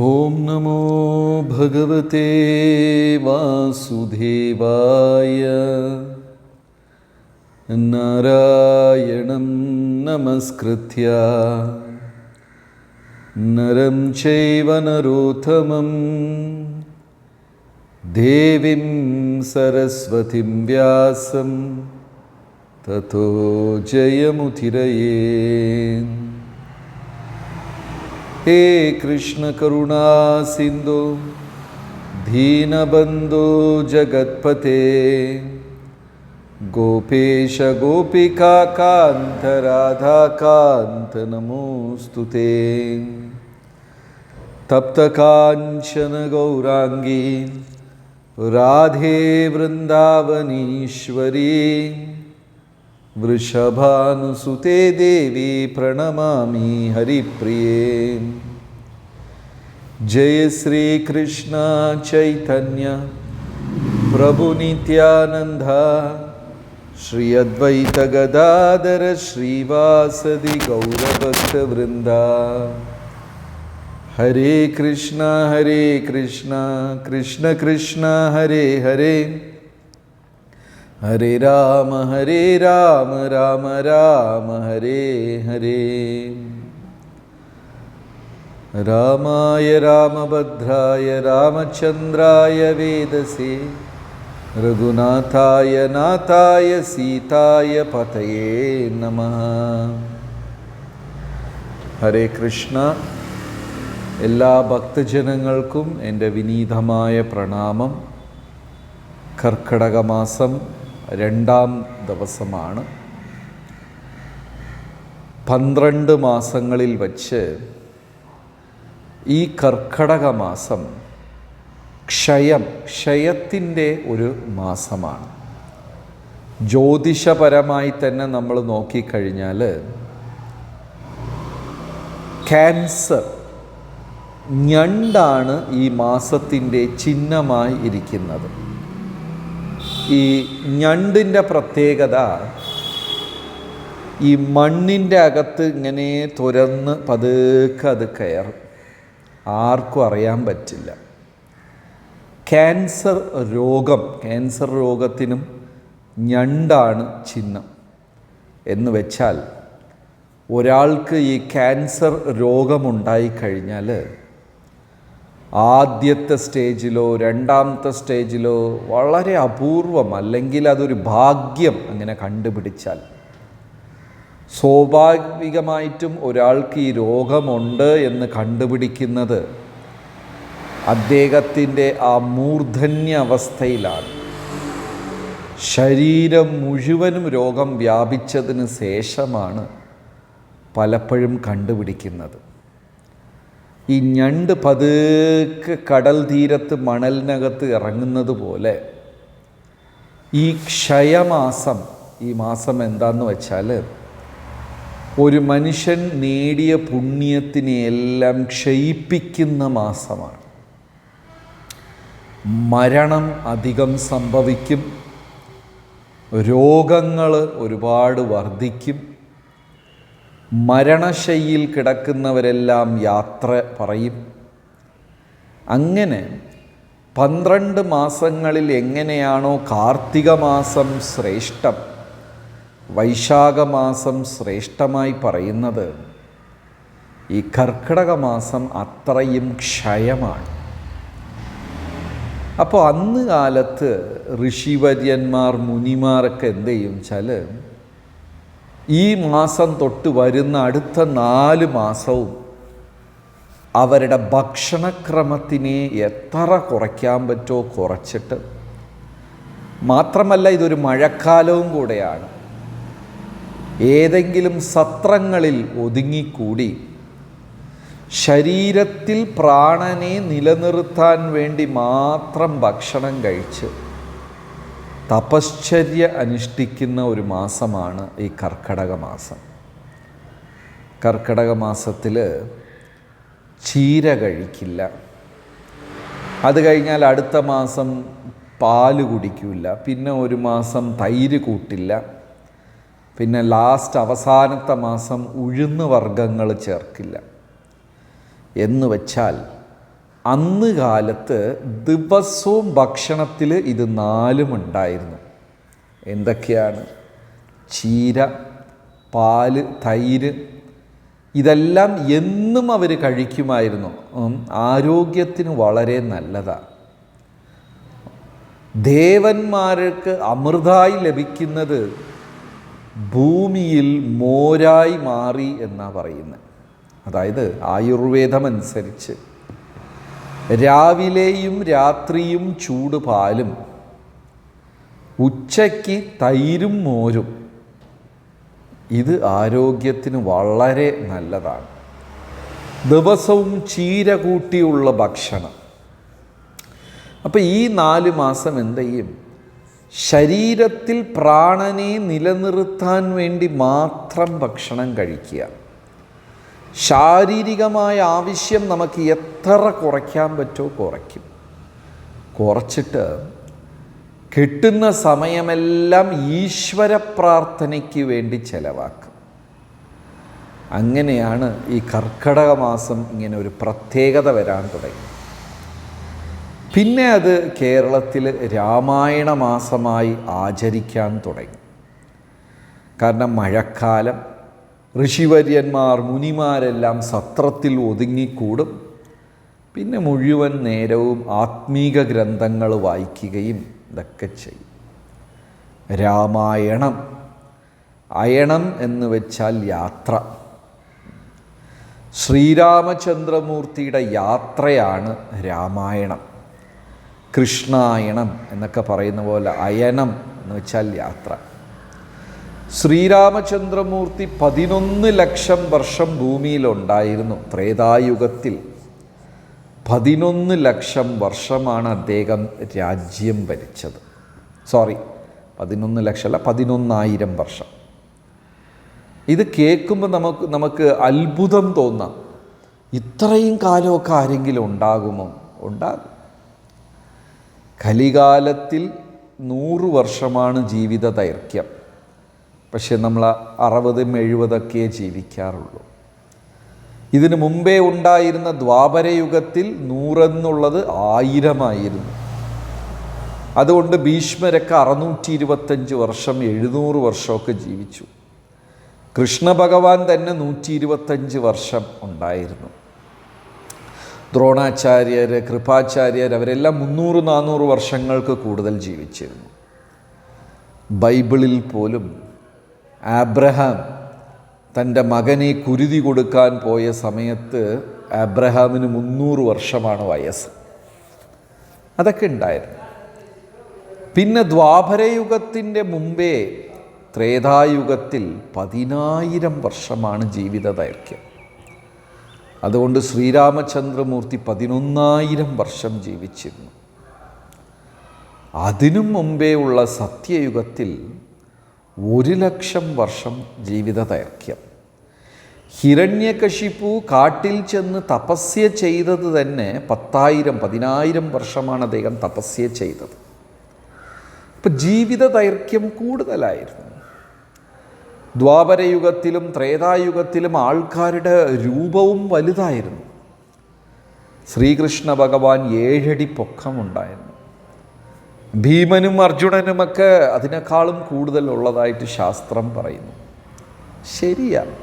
ഓം നമോ ഭഗവതേ വാസുദേവായ. നാരായണം നമസ്കൃത്യ നരം ചൈവ നരോത്തമം ദേവീം സരസ്വതീം വ്യാസം തതോ ജയമുദിരയേ. हे कृष्ण करुणा सिंधु दीनबंधो जगत्पते गोपेश गोपिका कांत राधा कांत नमोस्तुते. तप्त कांचन गौरांगी राधे वृंदावनीश्वरी वृषभानुसुते देवी प्रणमामि हरिप्रिये. जय श्री कृष्ण चैतन्य प्रभु नित्यानंद श्री अद्वैत गदाधर श्रीवासदि गौरभक्तवृंदा. हरे कृष्ण कृष्ण कृष्ण हरे हरे हरे राम राम राम हरे हरे. रामाय रामभद्राय रामचंद्राय वेदसे रघुनाथाय नाथाय सीताय पतये नमः. ഹരേ കൃഷ്ണ. എല്ലാ ഭക്തജനങ്ങൾക്കും എൻ്റെ വിനീതമായ പ്രണാമം. കർക്കിടക മാസം 2-ാം ദിവസമാണ്. 12 മാസങ്ങളിൽ വച്ച് ഈ കർക്കിടക മാസം ക്ഷയത്തിൻ്റെ ഒരു മാസമാണ്. ജ്യോതിഷപരമായി തന്നെ നമ്മൾ നോക്കിക്കഴിഞ്ഞാൽ ക്യാൻസർ, ഞണ്ടാണ് ഈ മാസത്തിൻ്റെ ചിഹ്നമായി ഇരിക്കുന്നത്. ഈ ഞണ്ടിൻ്റെ പ്രത്യേകത ഈ മണ്ണിൻ്റെ അകത്ത് ഇങ്ങനെ തുരന്ന് പതുക്കെ അത് കയറും. ആർക്കും അറിയാൻ പറ്റില്ല. ക്യാൻസർ രോഗത്തിനും ഞണ്ടാണ് ചിഹ്നം. എന്ന് വെച്ചാൽ ഒരാൾക്ക് ഈ ക്യാൻസർ രോഗമുണ്ടായിക്കഴിഞ്ഞാൽ ആദ്യത്തെ സ്റ്റേജിലോ 2-ാമത്തെ സ്റ്റേജിലോ വളരെ അപൂർവം, അല്ലെങ്കിൽ അതൊരു ഭാഗ്യം അങ്ങനെ കണ്ടുപിടിച്ചാൽ, സ്വാഭാവികമായിട്ടും ഒരാൾക്ക് ഈ രോഗമുണ്ട് എന്ന് കണ്ടുപിടിക്കുന്നത് അദ്ദേഹത്തിൻ്റെ ആ മൂർധന്യ അവസ്ഥയിലാണ്. ശരീരം മുഴുവനും രോഗം വ്യാപിച്ചതിന് ശേഷമാണ് പലപ്പോഴും കണ്ടുപിടിക്കുന്നത്. ഈ ഞണ്ട് പതുക്കെ കടൽ തീരത്ത് മണലിനകത്ത് ഇറങ്ങുന്നത് പോലെ ഈ ക്ഷയമാസം, ഈ മാസം എന്താണെന്ന് വെച്ചാൽ ഒരു മനുഷ്യൻ നേടിയ പുണ്യത്തിനെയെല്ലാം ക്ഷയിപ്പിക്കുന്ന മാസമാണ്. മരണം അധികം സംഭവിക്കും, രോഗങ്ങൾ ഒരുപാട് വർദ്ധിക്കും, മരണശയ്യയിൽ കിടക്കുന്നവരെല്ലാം യാത്ര പറയും. അങ്ങനെ 12 മാസങ്ങളിൽ എങ്ങനെയാണോ കാർത്തിക മാസം ശ്രേഷ്ഠം, വൈശാഖ മാസം ശ്രേഷ്ഠമായി പറയുന്നത്, ഈ കർക്കിടക മാസം അത്രയും ക്ഷയമാണ്. അപ്പോൾ അന്ന് കാലത്ത് ഋഷിവര്യന്മാർ, മുനിമാരൊക്കെ എന്ത് ചെയ്യും വെച്ചാൽ ഈ മാസം തൊട്ട് വരുന്ന അടുത്ത 4 മാസവും അവരുടെ ഭക്ഷണക്രമത്തിനെ എത്ര കുറയ്ക്കാൻ പറ്റുമോ കുറച്ചിട്ട്, മാത്രമല്ല ഇതൊരു മഴക്കാലവും കൂടെയാണ്, ഏതെങ്കിലും സത്രങ്ങളിൽ ഒതുങ്ങിക്കൂടി ശരീരത്തിൽ പ്രാണനെ നിലനിർത്താൻ വേണ്ടി മാത്രം ഭക്ഷണം കഴിച്ച് തപശ്ചര്യ അനുഷ്ഠിക്കുന്ന ഒരു മാസമാണ് ഈ കർക്കിടക മാസം. കർക്കിടക മാസത്തിൽ ചീര കഴിക്കില്ല. അത് കഴിഞ്ഞാൽ അടുത്ത മാസം പാല് കുടിക്കില്ല, പിന്നെ ഒരു മാസം തൈര് കൂട്ടില്ല, പിന്നെ അവസാനത്തെ മാസം ഉഴുന്ന് വർഗ്ഗങ്ങൾ ചേർക്കില്ല. എന്ന് വച്ചാൽ അന്ന് കാലത്ത് ദിവസവും ഭക്ഷണത്തിൽ ഇത് 4 ഉണ്ടായിരുന്നു. എന്തൊക്കെയാണ്? ചീര, പാല്, തൈര്, ഇതെല്ലാം എന്നും അവർ കഴിക്കുമായിരുന്നു. ആരോഗ്യത്തിന് വളരെ നല്ലതാണ്. ദേവന്മാർക്ക് അമൃതായി ലഭിക്കുന്നത് ഭൂമിയിൽ മോരായി മാറി എന്നാണ് പറയുന്നത്. അതായത് ആയുർവേദമനുസരിച്ച് രാവിലെയും രാത്രിയും ചൂട് പാലും ഉച്ചയ്ക്ക് തൈരും മോരും, ഇത് ആരോഗ്യത്തിന് വളരെ നല്ലതാണ്. ദിവസവും ചീര കൂട്ടിയുള്ള ഭക്ഷണം. അപ്പോൾ ഈ 4 മാസം എന്ത് ചെയ്യും? ശരീരത്തിൽ പ്രാണനെ നിലനിർത്താൻ വേണ്ടി മാത്രം ഭക്ഷണം കഴിക്കുക. ശാരീരികമായ ആവശ്യം നമുക്ക് എത്ര കുറയ്ക്കാൻ പറ്റുമോ കുറയ്ക്കും. കുറച്ചിട്ട് കിട്ടുന്ന സമയമെല്ലാം ഈശ്വര പ്രാർത്ഥനയ്ക്ക് വേണ്ടി ചെലവാക്കും. അങ്ങനെയാണ് ഈ കർക്കിടക മാസം ഇങ്ങനെ ഒരു പ്രത്യേകത വരാൻ തുടങ്ങി. പിന്നെ അത് കേരളത്തിൽ രാമായണ മാസമായി ആചരിക്കാൻ തുടങ്ങി. കാരണം മഴക്കാലം, ഋഷിവര്യന്മാർ മുനിമാരെല്ലാം സത്രത്തിൽ ഒതുങ്ങിക്കൂടും. പിന്നെ മുഴുവൻ നേരവും ആത്മീക ഗ്രന്ഥങ്ങൾ വായിക്കുകയും ഇതൊക്കെ ചെയ്യും. രാമായണം, അയണം എന്ന് വെച്ചാൽ യാത്ര. ശ്രീരാമചന്ദ്രമൂർത്തിയുടെ യാത്രയാണ് രാമായണം. കൃഷ്ണായണം എന്നൊക്കെ പറയുന്ന പോലെ അയനം എന്ന് വെച്ചാൽ യാത്ര. ശ്രീരാമചന്ദ്രമൂർത്തി 11 ലക്ഷം വർഷം ഭൂമിയിലുണ്ടായിരുന്നു. ത്രേതായുഗത്തിൽ 11 ലക്ഷം വർഷമാണ് അദ്ദേഹം രാജ്യം ഭരിച്ചത്. 11 ലക്ഷമല്ല, 11,000 വർഷം. ഇത് കേൾക്കുമ്പോൾ നമുക്ക് അത്ഭുതം തോന്നാം. ഇത്രയും കാലമൊക്കെ ആരെങ്കിലും ഉണ്ടാകുമോ? ഉണ്ടാകും. കലികാലത്തിൽ 100 വർഷമാണ് ജീവിത ദൈർഘ്യം. പക്ഷെ നമ്മൾ 60-70 ജീവിക്കാറുള്ളൂ. ഇതിനു മുമ്പേ ഉണ്ടായിരുന്ന ദ്വാപരയുഗത്തിൽ 100 എന്നുള്ളത് 1000 അതുകൊണ്ട് ഭീഷ്മരൊക്കെ 625 വർഷം 700 വർഷമൊക്കെ ജീവിച്ചു. കൃഷ്ണ ഭഗവാൻ തന്നെ 125 വർഷം ഉണ്ടായിരുന്നു. ദ്രോണാചാര്യർ, കൃപാചാര്യർ, അവരെല്ലാം 300-400 വർഷങ്ങൾക്ക് കൂടുതൽ ജീവിച്ചിരുന്നു. ബൈബിളിൽ പോലും ആബ്രഹാം തൻ്റെ മകനെ കുരുതി കൊടുക്കാൻ പോയ സമയത്ത് ആബ്രഹാമിന് 300 വർഷമാണ് വയസ്സ്. അതൊക്കെ ഉണ്ടായിരുന്നു. പിന്നെ ദ്വാപരയുഗത്തിൻ്റെ മുമ്പേ ത്രേതായുഗത്തിൽ 10,000 വർഷമാണ് ജീവിത ദൈർഘ്യം. അതുകൊണ്ട് ശ്രീരാമചന്ദ്രമൂർത്തി 11,000 വർഷം ജീവിച്ചിരുന്നു. അതിനും മുമ്പേ ഉള്ള സത്യയുഗത്തിൽ 1,00,000 വർഷം ജീവിത ദൈർഘ്യം. ഹിരണ്യകശിപു കാട്ടിൽ ചെന്ന് തപസ്യ ചെയ്തത് തന്നെ 10,000 വർഷമാണ് അദ്ദേഹം തപസ്യ ചെയ്തത്. അപ്പം ജീവിത ദൈർഘ്യം കൂടുതലായിരുന്നു. ദ്വാപരയുഗത്തിലും ത്രേതായുഗത്തിലും ആൾക്കാരുടെ രൂപവും വലുതായിരുന്നു. ശ്രീകൃഷ്ണ ഭഗവാൻ 7 അടി പൊക്കമുണ്ടായിരുന്നു. ഭീമനും അർജുനനുമൊക്കെ അതിനേക്കാളും കൂടുതൽ ഉള്ളതായിട്ട് ശാസ്ത്രം പറയുന്നു. ശരിയാണ്.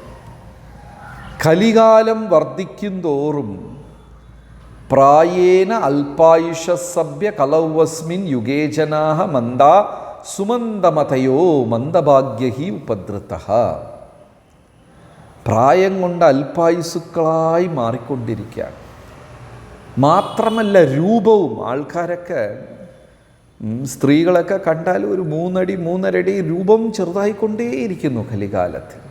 കലികാലം വർദ്ധിക്കും തോറും പ്രായേന അല്പായുഷസഭ്യ കലൗവസ്മിൻ യുഗേ ജനാഹ മന്ദാ സുമന്ദമതയോ മന്ദഭാഗ്യഹി ഉപദ്രതഃ. പ്രായം കൊണ്ട് അല്പായുസുക്കളായി മാറിക്കൊണ്ടിരിക്കുകയാണ്. മാത്രമല്ല രൂപവും. ആൾക്കാരൊക്കെ, സ്ത്രീകളൊക്കെ കണ്ടാൽ ഒരു 3 അടി 3.5 അടി രൂപം ചെറുതായിക്കൊണ്ടേയിരിക്കുന്നു കലികാലത്തിൽ.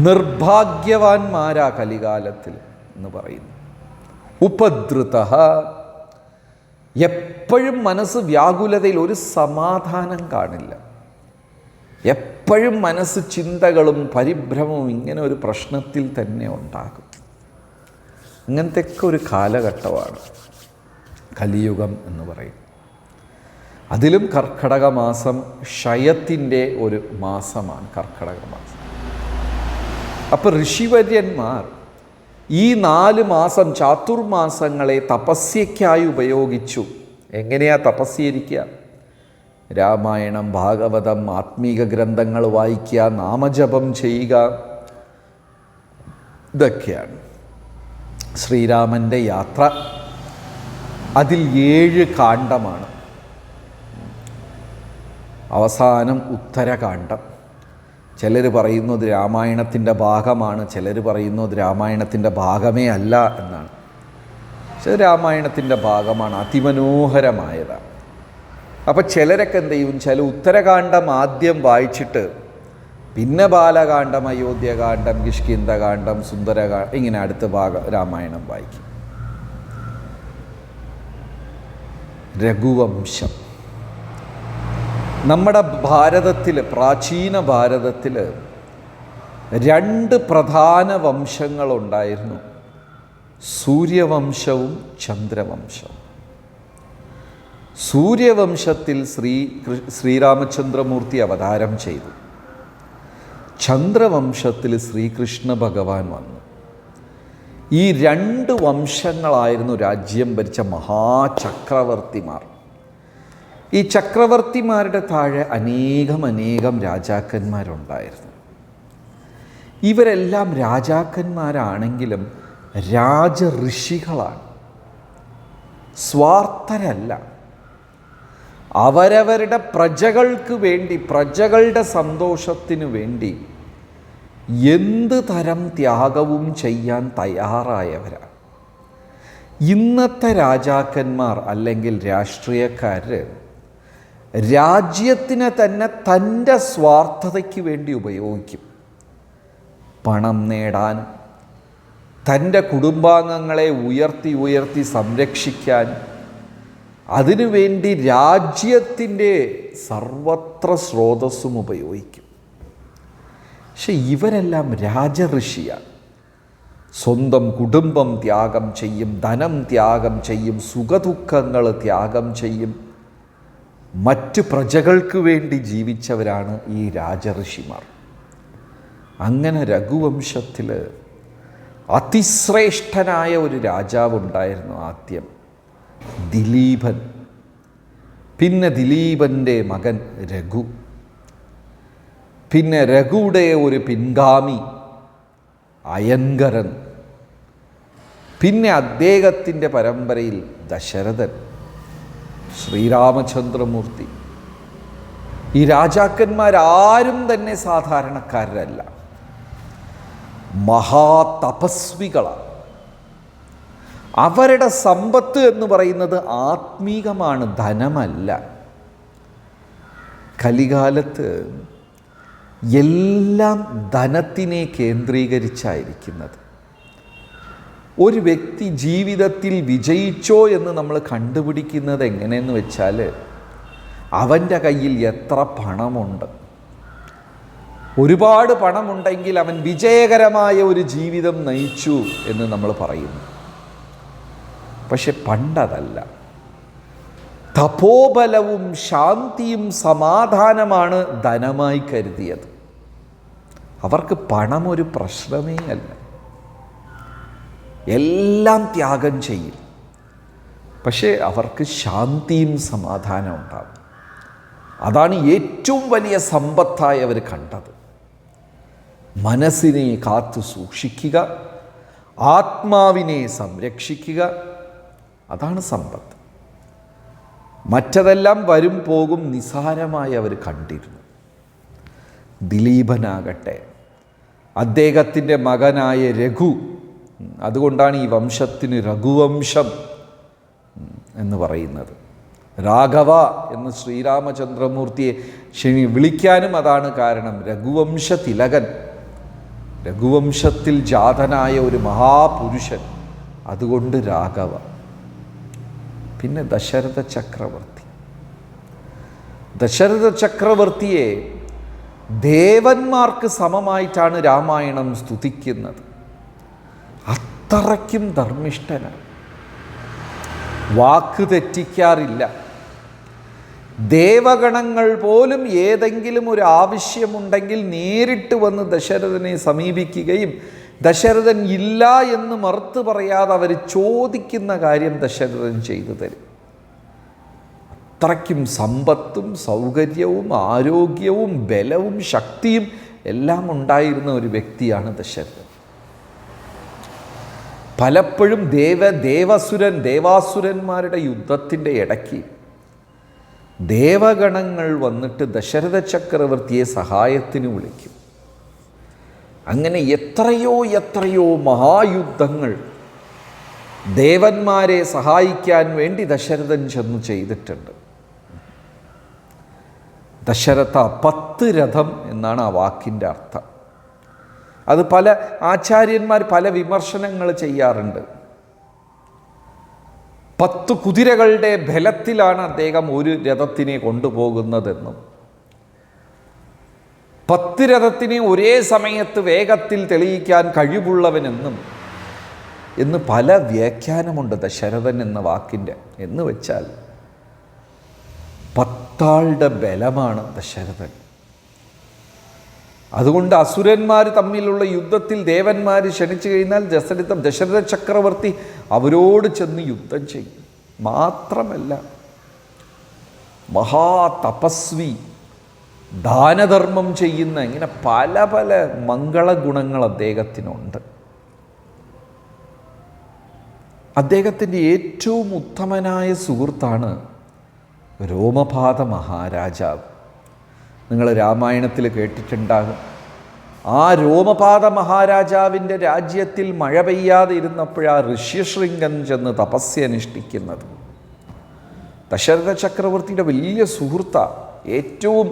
നിർഭാഗ്യവാന്മാരാ കലികാലത്തിൽ എന്ന് പറയുന്നു. ഉപദ്രുതഃ. എപ്പോഴും മനസ്സ് വ്യാകുലതയിൽ, ഒരു സമാധാനം കാണില്ല. എപ്പോഴും മനസ്സ് ചിന്തകളും പരിഭ്രമവും ഇങ്ങനെ ഒരു പ്രശ്നത്തിൽ തന്നെ ഉണ്ടാകും. അങ്ങനത്തെയൊക്കെ ഒരു കാലഘട്ടമാണ് കലിയുഗം എന്ന് പറയും. അതിലും കർക്കിടക മാസം ക്ഷയത്തിൻ്റെ ഒരു മാസമാണ് കർക്കിടക മാസം. അപ്പോൾ ഋഷിവര്യന്മാർ ഈ 4 മാസം ചാതുർമാസങ്ങളെ തപസ്യയ്ക്കായി ഉപയോഗിച്ചു. എങ്ങനെയാ തപസ്യരിക്കുക? രാമായണം, ഭാഗവതം, ആത്മീക ഗ്രന്ഥങ്ങൾ വായിക്കുക, നാമജപം ചെയ്യുക, ഇതൊക്കെയാണ് ശ്രീരാമൻ്റെ യാത്ര. അതിൽ 7 കാണ്ഡമാണ്. അവസാനം ഉത്തരകാണ്ഡം. ചിലർ പറയുന്നത് രാമായണത്തിൻ്റെ ഭാഗമാണ്, ചിലർ പറയുന്നത് രാമായണത്തിൻ്റെ ഭാഗമേ അല്ല എന്നാണ്. പക്ഷേ രാമായണത്തിൻ്റെ ഭാഗമാണ്, അതിമനോഹരമായതാണ്. അപ്പം ചിലരൊക്കെ എന്ത് ചെയ്യും, ചില ഉത്തരകാണ്ഡം ആദ്യം വായിച്ചിട്ട് പിന്നെ ബാലകാണ്ഡം, അയോധ്യകാണ്ഡം, കിഷ്കിന്ധകാണ്ഡം, സുന്ദരകാണ്ഡം, ഇങ്ങനെ അടുത്ത ഭാഗം രാമായണം വായിക്കും. രഘുവംശം നമ്മുടെ ഭാരതത്തിൽ, പ്രാചീന ഭാരതത്തിൽ 2 പ്രധാന വംശങ്ങളുണ്ടായിരുന്നു: സൂര്യവംശവും ചന്ദ്രവംശവും. സൂര്യവംശത്തിൽ ശ്രീരാമചന്ദ്രമൂർത്തി അവതാരം ചെയ്തു. ചന്ദ്രവംശത്തിൽ ശ്രീകൃഷ്ണ ഭഗവാൻ വന്നു. ഈ 2 വംശങ്ങളായിരുന്നു രാജ്യം ഭരിച്ച മഹാചക്രവർത്തിമാർ. ഈ ചക്രവർത്തിമാരുടെ താഴെ അനേകം രാജാക്കന്മാരുണ്ടായിരുന്നു. ഇവരെല്ലാം രാജാക്കന്മാരാണെങ്കിലും രാജഋഷികളാണ്, സ്വാർത്ഥരല്ല. അവരവരുടെ പ്രജകൾക്ക് വേണ്ടി, പ്രജകളുടെ സന്തോഷത്തിനു വേണ്ടി എന്ത് തരം ത്യാഗവും ചെയ്യാൻ തയ്യാറായവരാണ്. ഇന്നത്തെ രാജാക്കന്മാർ അല്ലെങ്കിൽ രാഷ്ട്രീയക്കാർ രാജ്യത്തിനെ തന്നെ തൻ്റെ സ്വാർത്ഥതയ്ക്ക് വേണ്ടി ഉപയോഗിക്കും. പണം നേടാനും തൻ്റെ കുടുംബാംഗങ്ങളെ ഉയർത്തി സംരക്ഷിക്കാൻ, അതിനുവേണ്ടി രാജ്യത്തിൻ്റെ സർവത്ര സ്രോതസ്സും ഉപയോഗിക്കും. പക്ഷെ ഇവരെല്ലാം രാജഋഷിയാണ്. സ്വന്തം കുടുംബം ത്യാഗം ചെയ്യും, ധനം ത്യാഗം ചെയ്യും, സുഖദുഃഖങ്ങൾ ത്യാഗം ചെയ്യും. മറ്റ് പ്രജകൾക്ക് വേണ്ടി ജീവിച്ചവരാണ് ഈ രാജഋഷിമാർ. അങ്ങനെ രഘുവംശത്തിൽ അതിശ്രേഷ്ഠനായ ഒരു രാജാവുണ്ടായിരുന്നു. ആദ്യം ദിലീപൻ, പിന്നെ ദിലീപൻ്റെ മകൻ രഘു, പിന്നെ രഘുയുടെ ഒരു പിൻഗാമി അയൻകരൻ, പിന്നെ അദ്ദേഹത്തിൻ്റെ പരമ്പരയിൽ ദശരഥൻ, ശ്രീരാമചന്ദ്രമൂർത്തി. ഈ രാജാക്കന്മാരാരും തന്നെ സാധാരണക്കാരല്ല, മഹാതപസ്വികളാണ്. അവരുടെ സമ്പത്ത് എന്ന് പറയുന്നത് ആത്മീകമാണ്, ധനമല്ല. കലികാലത്ത് എല്ലാം ധനത്തിനെ കേന്ദ്രീകരിച്ചായിരിക്കുന്നത്. ഒരു വ്യക്തി ജീവിതത്തിൽ വിജയിച്ചോ എന്ന് നമ്മൾ കണ്ടുപിടിക്കുന്നത് എങ്ങനെയെന്ന് വെച്ചാൽ അവൻ്റെ കയ്യിൽ എത്ര പണമുണ്ട്. ഒരുപാട് പണമുണ്ടെങ്കിൽ അവൻ വിജയകരമായ ഒരു ജീവിതം നയിച്ചു എന്ന് നമ്മൾ പറയുന്നു. പക്ഷെ പണ്ടതല്ല. തപോബലവും ശാന്തിയും സമാധാനമാണ് ധനമായി കരുതിയത്. അവർക്ക് പണം ഒരു പ്രശ്നമേ അല്ല. എല്ലാം ത്യാഗം ചെയ്യും, പക്ഷേ അവർക്ക് ശാന്തിയും സമാധാനം ഉണ്ടാകും. അതാണ് ഏറ്റവും വലിയ സമ്പത്തായി അവർ കണ്ടത്. മനസ്സിനെ കാത്തു സൂക്ഷിക്കുക, ആത്മാവിനെ സംരക്ഷിക്കുക, അതാണ് സമ്പത്ത്. മറ്റതെല്ലാം വരും പോകും നിസ്സാരമായി അവർ കണ്ടിരുന്നു. ദിലീപനാകട്ടെ അദ്ദേഹത്തിൻ്റെ മകനായ രഘു, അതുകൊണ്ടാണ് ഈ വംശത്തിന് രഘുവംശം എന്ന് പറയുന്നത്. രാഘവ എന്ന് ശ്രീരാമചന്ദ്രമൂർത്തിയെ വിളിക്കാനും അതാണ് കാരണം. രഘുവംശ തിലകൻ, രഘുവംശത്തിൽ ജാതനായ ഒരു മഹാപുരുഷൻ, അതുകൊണ്ട് രാഘവ. പിന്നെ ദശരഥ ചക്രവർത്തി. ദശരഥ ചക്രവർത്തിയെ ദേവന്മാർക്ക് സമമായിട്ടാണ് രാമായണം സ്തുതിക്കുന്നത്. അത്രയ്ക്കും ധർമ്മിഷ്ഠനാണ്, വാക്ക് തെറ്റിക്കാറില്ല. ദേവഗണങ്ങൾ പോലും ഏതെങ്കിലും ഒരു ആവശ്യമുണ്ടെങ്കിൽ നേരിട്ട് വന്ന് ദശരഥനെ സമീപിക്കുകയും ദശരഥൻ ഇല്ല എന്ന് മറുത്ത് പറയാതെ അവർ ചോദിക്കുന്ന കാര്യം ദശരഥൻ ചെയ്തു തരും. അത്രയ്ക്കും സമ്പത്തും സൗകര്യവും ആരോഗ്യവും ബലവും ശക്തിയും എല്ലാം ഉണ്ടായിരുന്ന ഒരു വ്യക്തിയാണ് ദശരഥൻ. പലപ്പോഴും ദേവാസുരന്മാരുടെ യുദ്ധത്തിൻ്റെ ഇടയ്ക്ക് ദേവഗണങ്ങൾ വന്നിട്ട് ദശരഥ ചക്രവർത്തിയെ സഹായത്തിന് വിളിക്കും. അങ്ങനെ എത്രയോ മഹായുദ്ധങ്ങൾ ദേവന്മാരെ സഹായിക്കാൻ വേണ്ടി ദശരഥൻ ചെന്ന് ചെയ്തിട്ടുണ്ട്. ദശരഥ 10 രഥം എന്നാണ് ആ വാക്കിൻ്റെ അർത്ഥം. അത് പല ആചാര്യന്മാർ പല വിമർശനങ്ങൾ ചെയ്യാറുണ്ട്. 10 കുതിരകളുടെ ബലത്തിലാണ് അദ്ദേഹം ഒരു രഥത്തിനെ കൊണ്ടുപോകുന്നതെന്നും 10 രഥത്തിനെ ഒരേ സമയത്ത് വേഗത്തിൽ തെളിയിക്കാൻ കഴിവുള്ളവനെന്നും എന്ന് പല വ്യാഖ്യാനമുണ്ട് ദശരഥൻ എന്ന വാക്കിൻ്റെ. എന്ന് വെച്ചാൽ 10 ആളുടെ ബലമാണ് ദശരഥൻ. അതുകൊണ്ട് അസുരന്മാർ തമ്മിലുള്ള യുദ്ധത്തിൽ ദേവന്മാർ ക്ഷണിച്ചു കഴിഞ്ഞാൽ ദശരഥ ചക്രവർത്തി അവരോട് ചെന്ന് യുദ്ധം ചെയ്യും. മാത്രമല്ല മഹാതപസ്വി, ദാനധർമ്മം ചെയ്യുന്ന, ഇങ്ങനെ പല മംഗളഗുണങ്ങൾ അദ്ദേഹത്തിനുണ്ട്. അദ്ദേഹത്തിൻ്റെ ഏറ്റവും ഉത്തമനായ സുഹൃത്താണ് രോമപാത മഹാരാജാവ്. നിങ്ങൾ രാമായണത്തിൽ കേട്ടിട്ടുണ്ടാകും. ആ രോമപാത മഹാരാജാവിൻ്റെ രാജ്യത്തിൽ മഴ പെയ്യാതെ ഇരുന്നപ്പോഴാണ് ഋഷ്യശൃംഗൻ ചെന്ന് തപസ്യനുഷ്ഠിക്കുന്നത്. ദശരഥ ചക്രവർത്തിയുടെ വലിയ സുഹൃത്താണ്, ഏറ്റവും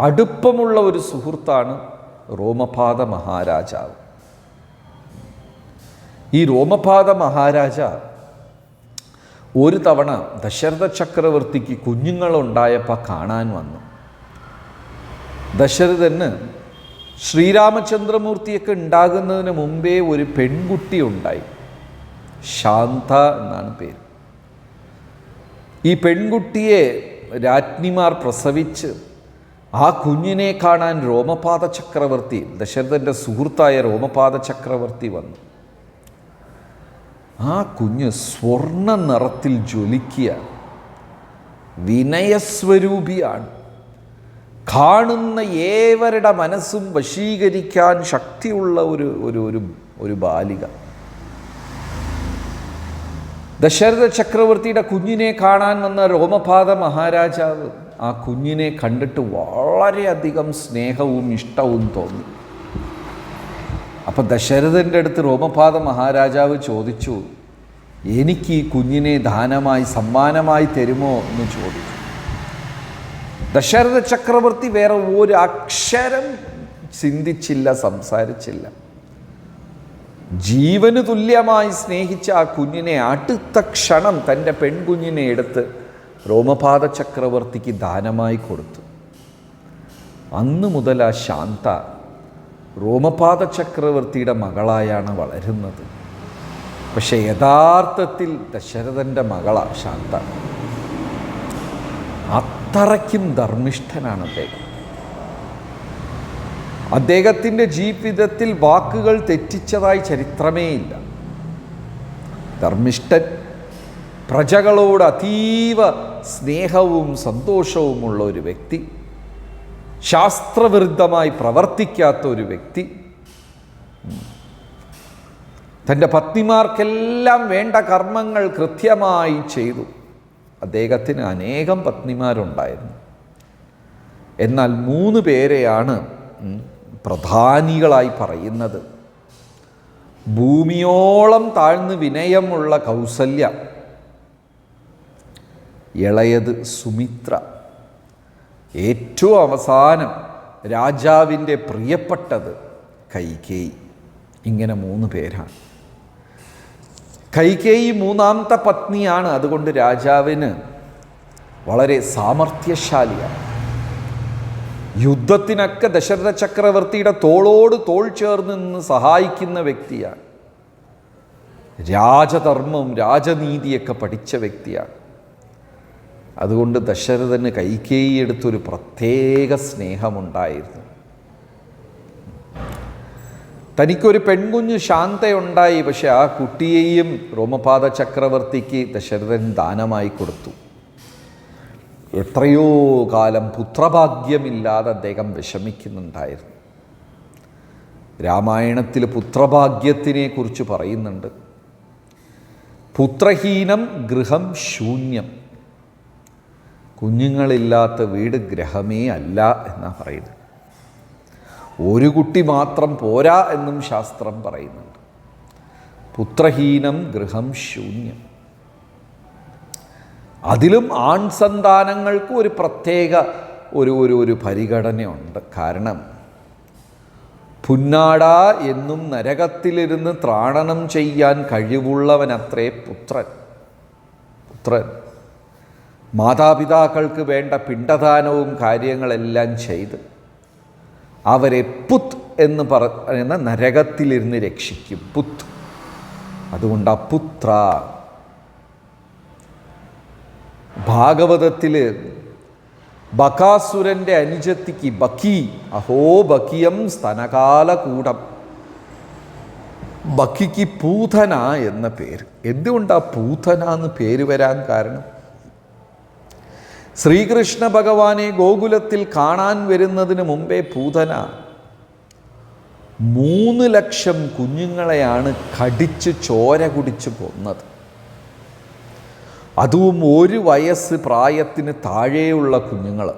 അടുപ്പമുള്ള ഒരു സുഹൃത്താണ് രോമപാത മഹാരാജാവ്. ഈ രോമപാത മഹാരാജാവ് ഒരു തവണ ദശരഥ ചക്രവർത്തിക്ക് കുഞ്ഞുങ്ങളുണ്ടായപ്പോൾ കാണാൻ വന്നു. ദശരഥന് ശ്രീരാമചന്ദ്രമൂർത്തിയൊക്കെ ഉണ്ടാകുന്നതിന് മുമ്പേ ഒരു പെൺകുട്ടി ഉണ്ടായി. ശാന്ത എന്നാണ് പേര്. ഈ പെൺകുട്ടിയെ രാജ്ഞിമാർ പ്രസവിച്ച് ആ കുഞ്ഞിനെ കാണാൻ രോമപാത ചക്രവർത്തി, ദശരഥൻ്റെ സുഹൃത്തായ രോമപാത ചക്രവർത്തി വന്നു. ആ കുഞ്ഞ് സ്വർണ്ണ നിറത്തിൽ ജ്വലിക്കുക, വിനയസ്വരൂപിയാണ്. കാണുന്ന ഏവരുടെ മനസ്സും വശീകരിക്കാൻ ശക്തിയുള്ള ഒരു ബാലിക. ദശരഥ ചക്രവർത്തിയുടെ കുഞ്ഞിനെ കാണാൻ വന്ന രോമപാത മഹാരാജാവ് ആ കുഞ്ഞിനെ കണ്ടിട്ട് വളരെയധികം സ്നേഹവും ഇഷ്ടവും തോന്നി. അപ്പം ദശരഥൻ്റെ അടുത്ത് രോമപാത മഹാരാജാവ് ചോദിച്ചു, എനിക്ക് ഈ കുഞ്ഞിനെ ദാനമായി സമ്മാനമായി തരുമോ എന്ന് ചോദിച്ചു. ദശരഥ ചക്രവർത്തി വേറെ ഒരു അക്ഷരം ചിന്തിച്ചില്ല, സംസാരിച്ചില്ല. ജീവന് തുല്യമായി സ്നേഹിച്ച ആ കുഞ്ഞിനെ അടുത്ത ക്ഷണം തൻ്റെ പെൺകുഞ്ഞിനെ എടുത്ത് രോമപാത ചക്രവർത്തിക്ക് ദാനമായി കൊടുത്തു. അന്ന് മുതൽ ആ ശാന്ത രോമപാത ചക്രവർത്തിയുടെ മകളായാണ് വളരുന്നത്. പക്ഷെ യഥാർത്ഥത്തിൽ ദശരഥൻ്റെ മകളാണ് ശാന്ത. അത്രയ്ക്കും ധർമ്മിഷ്ഠനാണ് അദ്ദേഹം. അദ്ദേഹത്തിൻ്റെ ജീവിതത്തിൽ വാക്കുകൾ തെറ്റിച്ചതായി ചരിത്രമേ ഇല്ല. ധർമ്മിഷ്ഠൻ, പ്രജകളോട് അതീവ സ്നേഹവും സന്തോഷവുമുള്ള ഒരു വ്യക്തി, ശാസ്ത്രവിരുദ്ധമായി പ്രവർത്തിക്കാത്ത ഒരു വ്യക്തി, തൻ്റെ പത്നിമാർക്കെല്ലാം വേണ്ട കർമ്മങ്ങൾ കൃത്യമായി ചെയ്തു. അദ്ദേഹത്തിന് അനേകം പത്നിമാരുണ്ടായിരുന്നു. എന്നാൽ 3 പേരെയാണ് പ്രധാനികളായി പറയുന്നത്. ഭൂമിയോളം താഴ്ന്ന് വിനയമുള്ള കൗസല്യ, ഇളയത് സുമിത്ര, ഏറ്റവും അവസാനം രാജാവിൻ്റെ പ്രിയപ്പെട്ടത് കൈകേയി. ഇങ്ങനെ 3 പേരാണ്. കൈകേയി 3ാമത്തെ പത്നിയാണ്. അതുകൊണ്ട് രാജാവിന് വളരെ സാമർഥ്യശാലിയാണ്. യുദ്ധത്തിനൊക്കെ ദശരഥ ചക്രവർത്തിയുടെ തോളോട് തോൾ ചേർന്ന് നിന്ന് സഹായിക്കുന്ന വ്യക്തിയാണ്. രാജധർമ്മവും രാജനീതിയൊക്കെ പഠിച്ച വ്യക്തിയാണ്. അതുകൊണ്ട് ദശരഥന് കൈകേയി എടുത്തൊരു പ്രത്യേക സ്നേഹമുണ്ടായിരുന്നു. തനിക്കൊരു പെൺകുഞ്ഞ് ശാന്തയുണ്ടായി. പക്ഷെ ആ കുട്ടിയെയും രോമപാത ചക്രവർത്തിക്ക് ദശരഥൻ ദാനമായി കൊടുത്തു. എത്രയോ കാലം പുത്രഭാഗ്യമില്ലാതെ അദ്ദേഹം വിഷമിക്കുന്നുണ്ടായിരുന്നു. രാമായണത്തിൽ പുത്രഭാഗ്യത്തിനെ കുറിച്ച് പറയുന്നുണ്ട്. പുത്രഹീനം ഗൃഹം ശൂന്യം. കുഞ്ഞുങ്ങളില്ലാത്ത വീട് ഗ്രഹമേ അല്ല എന്നാണ് പറയുന്നത്. ഒരു കുട്ടി മാത്രം പോരാ എന്നും ശാസ്ത്രം പറയുന്നുണ്ട്. പുത്രഹീനം ഗൃഹം ശൂന്യം. അതിലും ആൺസന്താനങ്ങൾക്ക് ഒരു പ്രത്യേക ഒരു പരിഗണനയുണ്ട്. കാരണം പുന്നാട എന്നും നരകത്തിലിരുന്ന് ത്രാണനം ചെയ്യാൻ കഴിവുള്ളവനത്രേ പുത്രൻ. മാതാപിതാക്കൾക്ക് വേണ്ട പിണ്ടദാനവും കാര്യങ്ങളെല്ലാം ചെയ്ത് അവരെ പുത്ത് എന്ന് പറയുന്ന നരകത്തിലിരുന്ന് രക്ഷിക്കും. പുത്ത്. അതുകൊണ്ട് അപുത്ര. ഭാഗവതത്തിൽ ബകാസുരൻ്റെ അനുജത്തിക്ക് ബക്കി, അഹോ ബക്കിയം സ്തനകാലകൂടം. ബക്കിക്ക് പൂതന എന്ന പേര്. എന്തുകൊണ്ടാണ് പൂതന എന്ന് പേര് വരാൻ കാരണം? ശ്രീകൃഷ്ണ ഭഗവാനെ ഗോകുലത്തിൽ കാണാൻ വരുന്നതിന് മുമ്പേ പൂതന 3 ലക്ഷം കുഞ്ഞുങ്ങളെയാണ് കടിച്ച് ചോര കുടിച്ച് കൊന്നത്. അതും 1 വയസ്സ് പ്രായത്തിന് താഴെയുള്ള കുഞ്ഞുങ്ങൾ.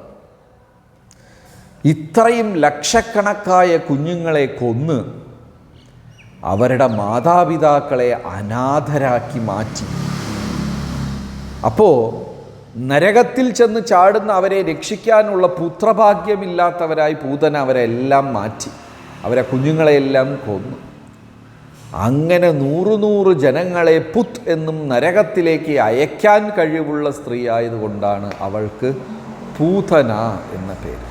ഇത്രയും ലക്ഷക്കണക്കായ കുഞ്ഞുങ്ങളെ കൊന്ന് അവരുടെ മാതാപിതാക്കളെ അനാഥരാക്കി മാറ്റി. അപ്പോൾ നരകത്തിൽ ചെന്ന് ചാടുന്ന അവരെ രക്ഷിക്കാനുള്ള പുത്രഭാഗ്യമില്ലാത്തവരായി പൂതന അവരെല്ലാം മാറ്റി. അവരെ കുഞ്ഞുങ്ങളെയെല്ലാം കൊന്നു. അങ്ങനെ 100 ജനങ്ങളെ പുത്ത് എന്നും നരകത്തിലേക്ക് അയക്കാൻ കഴിവുള്ള സ്ത്രീ ആയതുകൊണ്ടാണ് അവൾക്ക് പൂതന എന്ന പേര്.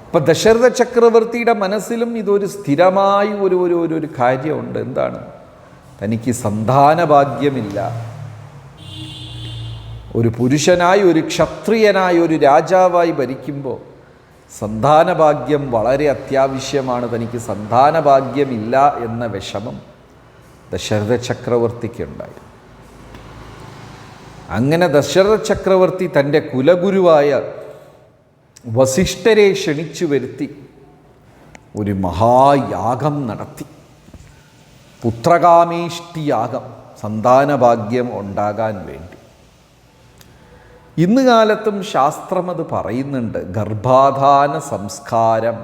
അപ്പം ദശരഥ ചക്രവർത്തിയുടെ മനസ്സിലും ഇതൊരു സ്ഥിരമായി ഒരു കാര്യമുണ്ട്. എന്താണ്? തനിക്ക് സന്താനഭാഗ്യമില്ല. ഒരു പുരുഷനായി, ഒരു ക്ഷത്രിയനായി, ഒരു രാജാവായി ഭരിക്കുമ്പോൾ സന്താനഭാഗ്യം വളരെ അത്യാവശ്യമാണ്. തനിക്ക് സന്താനഭാഗ്യമില്ല എന്ന വിഷമം ദശരഥ ചക്രവർത്തിക്കുണ്ടായി. അങ്ങനെ ദശരഥ ചക്രവർത്തി തൻ്റെ കുലഗുരുവായ വസിഷ്ഠരെ ക്ഷണിച്ചു വരുത്തി ഒരു മഹായാഗം നടത്തി. പുത്രകാമേഷ്ടിയാഗം, സന്താനഭാഗ്യം ഉണ്ടാകാൻ വേണ്ടി. ഇന്ന് കാലത്തും ശാസ്ത്രം അത് പറയുന്നുണ്ട്. ഗർഭാധാന സംസ്കാരം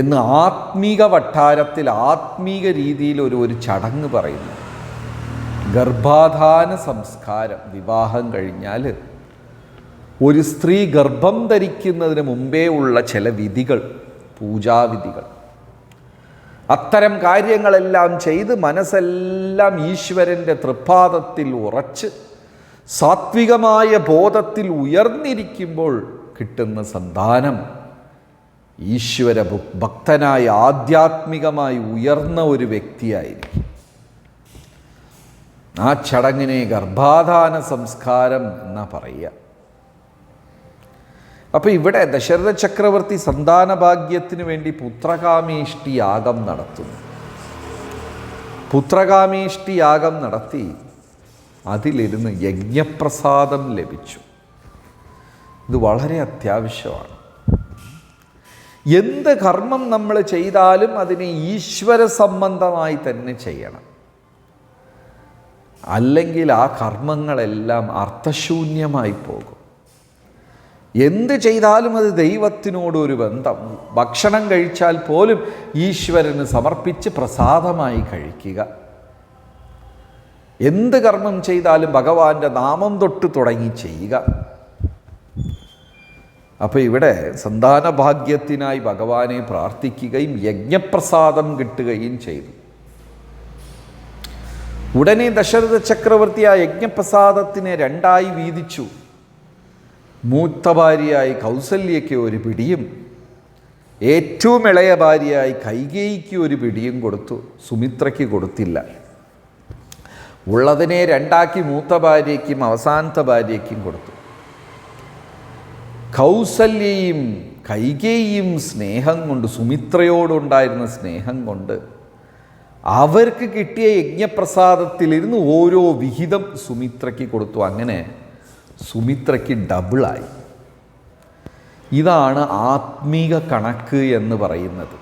എന്ന് ആത്മീക വട്ടാരത്തിൽ ആത്മീക രീതിയിൽ ഒരു ചടങ്ങ് പറയുന്നു. ഗർഭാധാന സംസ്കാരം. വിവാഹം കഴിഞ്ഞാൽ ഒരു സ്ത്രീ ഗർഭം ധരിക്കുന്നതിന് മുമ്പേ ഉള്ള ചില വിധികൾ, പൂജാവിധികൾ. അത്തരം കാര്യങ്ങളെല്ലാം ചെയ്ത് മനസ്സെല്ലാം ഈശ്വരൻ്റെ തൃപ്പാദത്തിൽ ഉറച്ച് സാത്വികമായ ബോധത്തിൽ ഉയർന്നിരിക്കുമ്പോൾ കിട്ടുന്ന സന്താനം ഈശ്വര ഭക്തനായ ആധ്യാത്മികമായി ഉയർന്ന ഒരു വ്യക്തിയായിരിക്കും. ആ ചടങ്ങിനെ ഗർഭാധാന സംസ്കാരം എന്നാ പറയുക. അപ്പോൾ ഇവിടെ ദശരഥ ചക്രവർത്തി സന്താനഭാഗ്യത്തിന് വേണ്ടി പുത്രകാമേഷ്ടി യാഗം നടത്തുന്നു. പുത്രകാമേഷ്ടി യാഗം നടത്തി അതിലിരുന്ന് യജ്ഞപ്രസാദം ലഭിച്ചു. ഇത് വളരെ അത്യാവശ്യമാണ്. എന്ത് കർമ്മം നമ്മൾ ചെയ്താലും അതിനെ ഈശ്വര സംബന്ധമായി തന്നെ ചെയ്യണം. അല്ലെങ്കിൽ ആ കർമ്മങ്ങളെല്ലാം അർത്ഥശൂന്യമായി പോകും. എന്ത് ചെയ്താലും അത് ദൈവത്തിനോടൊരു ബന്ധം. ഭക്ഷണം കഴിച്ചാൽ പോലും ഈശ്വരന് സമർപ്പിച്ച് പ്രസാദമായി കഴിക്കുക. എന്ത് കർമ്മം ചെയ്താലും ഭഗവാന്റെ നാമം തൊട്ട് തുടങ്ങി ചെയ്യുക. അപ്പോൾ ഇവിടെ സന്താനഭാഗ്യത്തിനായി ഭഗവാനെ പ്രാർത്ഥിക്കുകയും യജ്ഞപ്രസാദം കിട്ടുകയും ചെയ്തു. ഉടനെ ദശരഥ ചക്രവർത്തി ആ യജ്ഞപ്രസാദത്തിനെ 2ആയി വീതിച്ചു. മൂത്ത ഭാര്യയായി കൗസല്യയ്ക്ക് ഒരു പിടിയും ഏറ്റവും ഇളയ ഭാര്യയായി കൈകേയിക്ക് ഒരു പിടിയും കൊടുത്തു. സുമിത്രയ്ക്ക് കൊടുത്തില്ല. ഉള്ളതിനെ 2ആക്കി മൂത്ത ഭാര്യയ്ക്കും അവസാനത്തെ ഭാര്യയ്ക്കും കൊടുത്തു. കൗസല്യയും കൈകേയിയും സ്നേഹം കൊണ്ട്, സുമിത്രയോടുണ്ടായിരുന്ന സ്നേഹം കൊണ്ട് അവർക്ക് കിട്ടിയ യജ്ഞപ്രസാദത്തിലിരുന്ന് ഓരോ വിഹിതം സുമിത്രയ്ക്ക് കൊടുത്തു. അങ്ങനെ സുമിത്രയ്ക്ക് ഡബിളായി. ഇതാണ് ആത്മീക കണക്ക് എന്ന് പറയുന്നത്.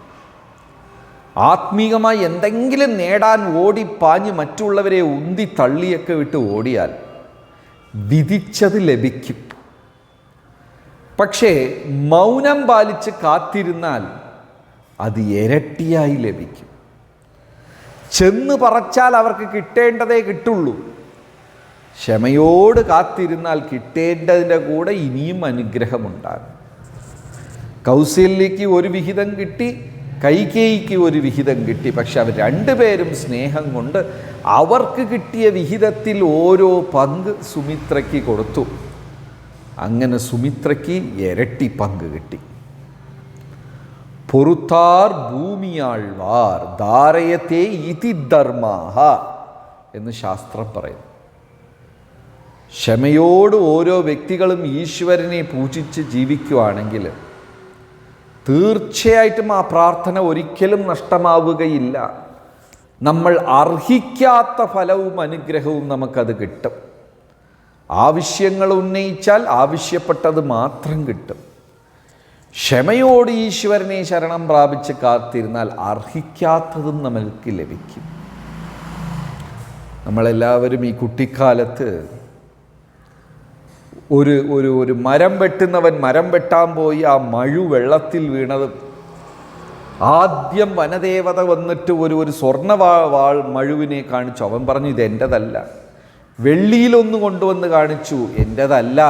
ആത്മീകമായി എന്തെങ്കിലും നേടാൻ ഓടിപ്പാഞ്ഞ് മറ്റുള്ളവരെ ഉന്തി തള്ളിയൊക്കെ വിട്ട് ഓടിയാൽ വിധിച്ചത് ലഭിക്കും. പക്ഷേ മൗനം പാലിച്ച് കാത്തിരുന്നാൽ അത് ഇരട്ടിയായി ലഭിക്കും. ചെന്ന് പറച്ചാൽ അവർക്ക് കിട്ടേണ്ടതേ കിട്ടുള്ളൂ. ക്ഷമയോട് കാത്തിരുന്നാൽ കിട്ടേണ്ടതിൻ്റെ കൂടെ ഇനിയും അനുഗ്രഹമുണ്ടാകും. കൗസല്യയ്ക്ക് ഒരു വിഹിതം കിട്ടി, കൈകേയിക്ക് ഒരു വിഹിതം കിട്ടി. പക്ഷെ അവർ രണ്ടുപേരും സ്നേഹം കൊണ്ട് അവർക്ക് കിട്ടിയ വിഹിതത്തിൽ ഓരോ പങ്ക് സുമിത്രയ്ക്ക് കൊടുത്തു. അങ്ങനെ സുമിത്രയ്ക്ക് ഇരട്ടി പങ്ക് കിട്ടി. പൊറുത്താർ ഭൂമിയാൾവാർ ധാരയത്തെ ഇതി ധർമാഹ എന്ന് ശാസ്ത്രം പറയുന്നു. ക്ഷമയോട് ഓരോ വ്യക്തികളും ഈശ്വരനെ പൂജിച്ച് ജീവിക്കുകയാണെങ്കിൽ തീർച്ചയായിട്ടും ആ പ്രാർത്ഥന ഒരിക്കലും നഷ്ടമാവുകയില്ല. നമ്മൾ അർഹിക്കാത്ത ഫലവും അനുഗ്രഹവും നമുക്കത് കിട്ടും. ആവശ്യങ്ങൾ ഉന്നയിച്ചാൽ ആവശ്യപ്പെട്ടത് മാത്രം കിട്ടും. ക്ഷമയോട് ഈശ്വരനെ ശരണം പ്രാപിച്ച് കാത്തിരുന്നാൽ അർഹിക്കാത്തതും നമ്മൾക്ക് ലഭിക്കും. നമ്മളെല്ലാവരും ഈ കുട്ടിക്കാലത്ത് ഒരു മരം വെട്ടുന്നവൻ മരം വെട്ടാൻ പോയി ആ മഴു വെള്ളത്തിൽ വീണതും ആദ്യം വനദേവത വന്നിട്ട് ഒരു സ്വർണ്ണ വാൾ മഴുവിനെ കാണിച്ചു. അവൻ പറഞ്ഞു ഇത് എൻ്റെതല്ല. വെള്ളിയിലൊന്ന് കൊണ്ടുവന്ന് കാണിച്ചു, എൻ്റെതല്ല.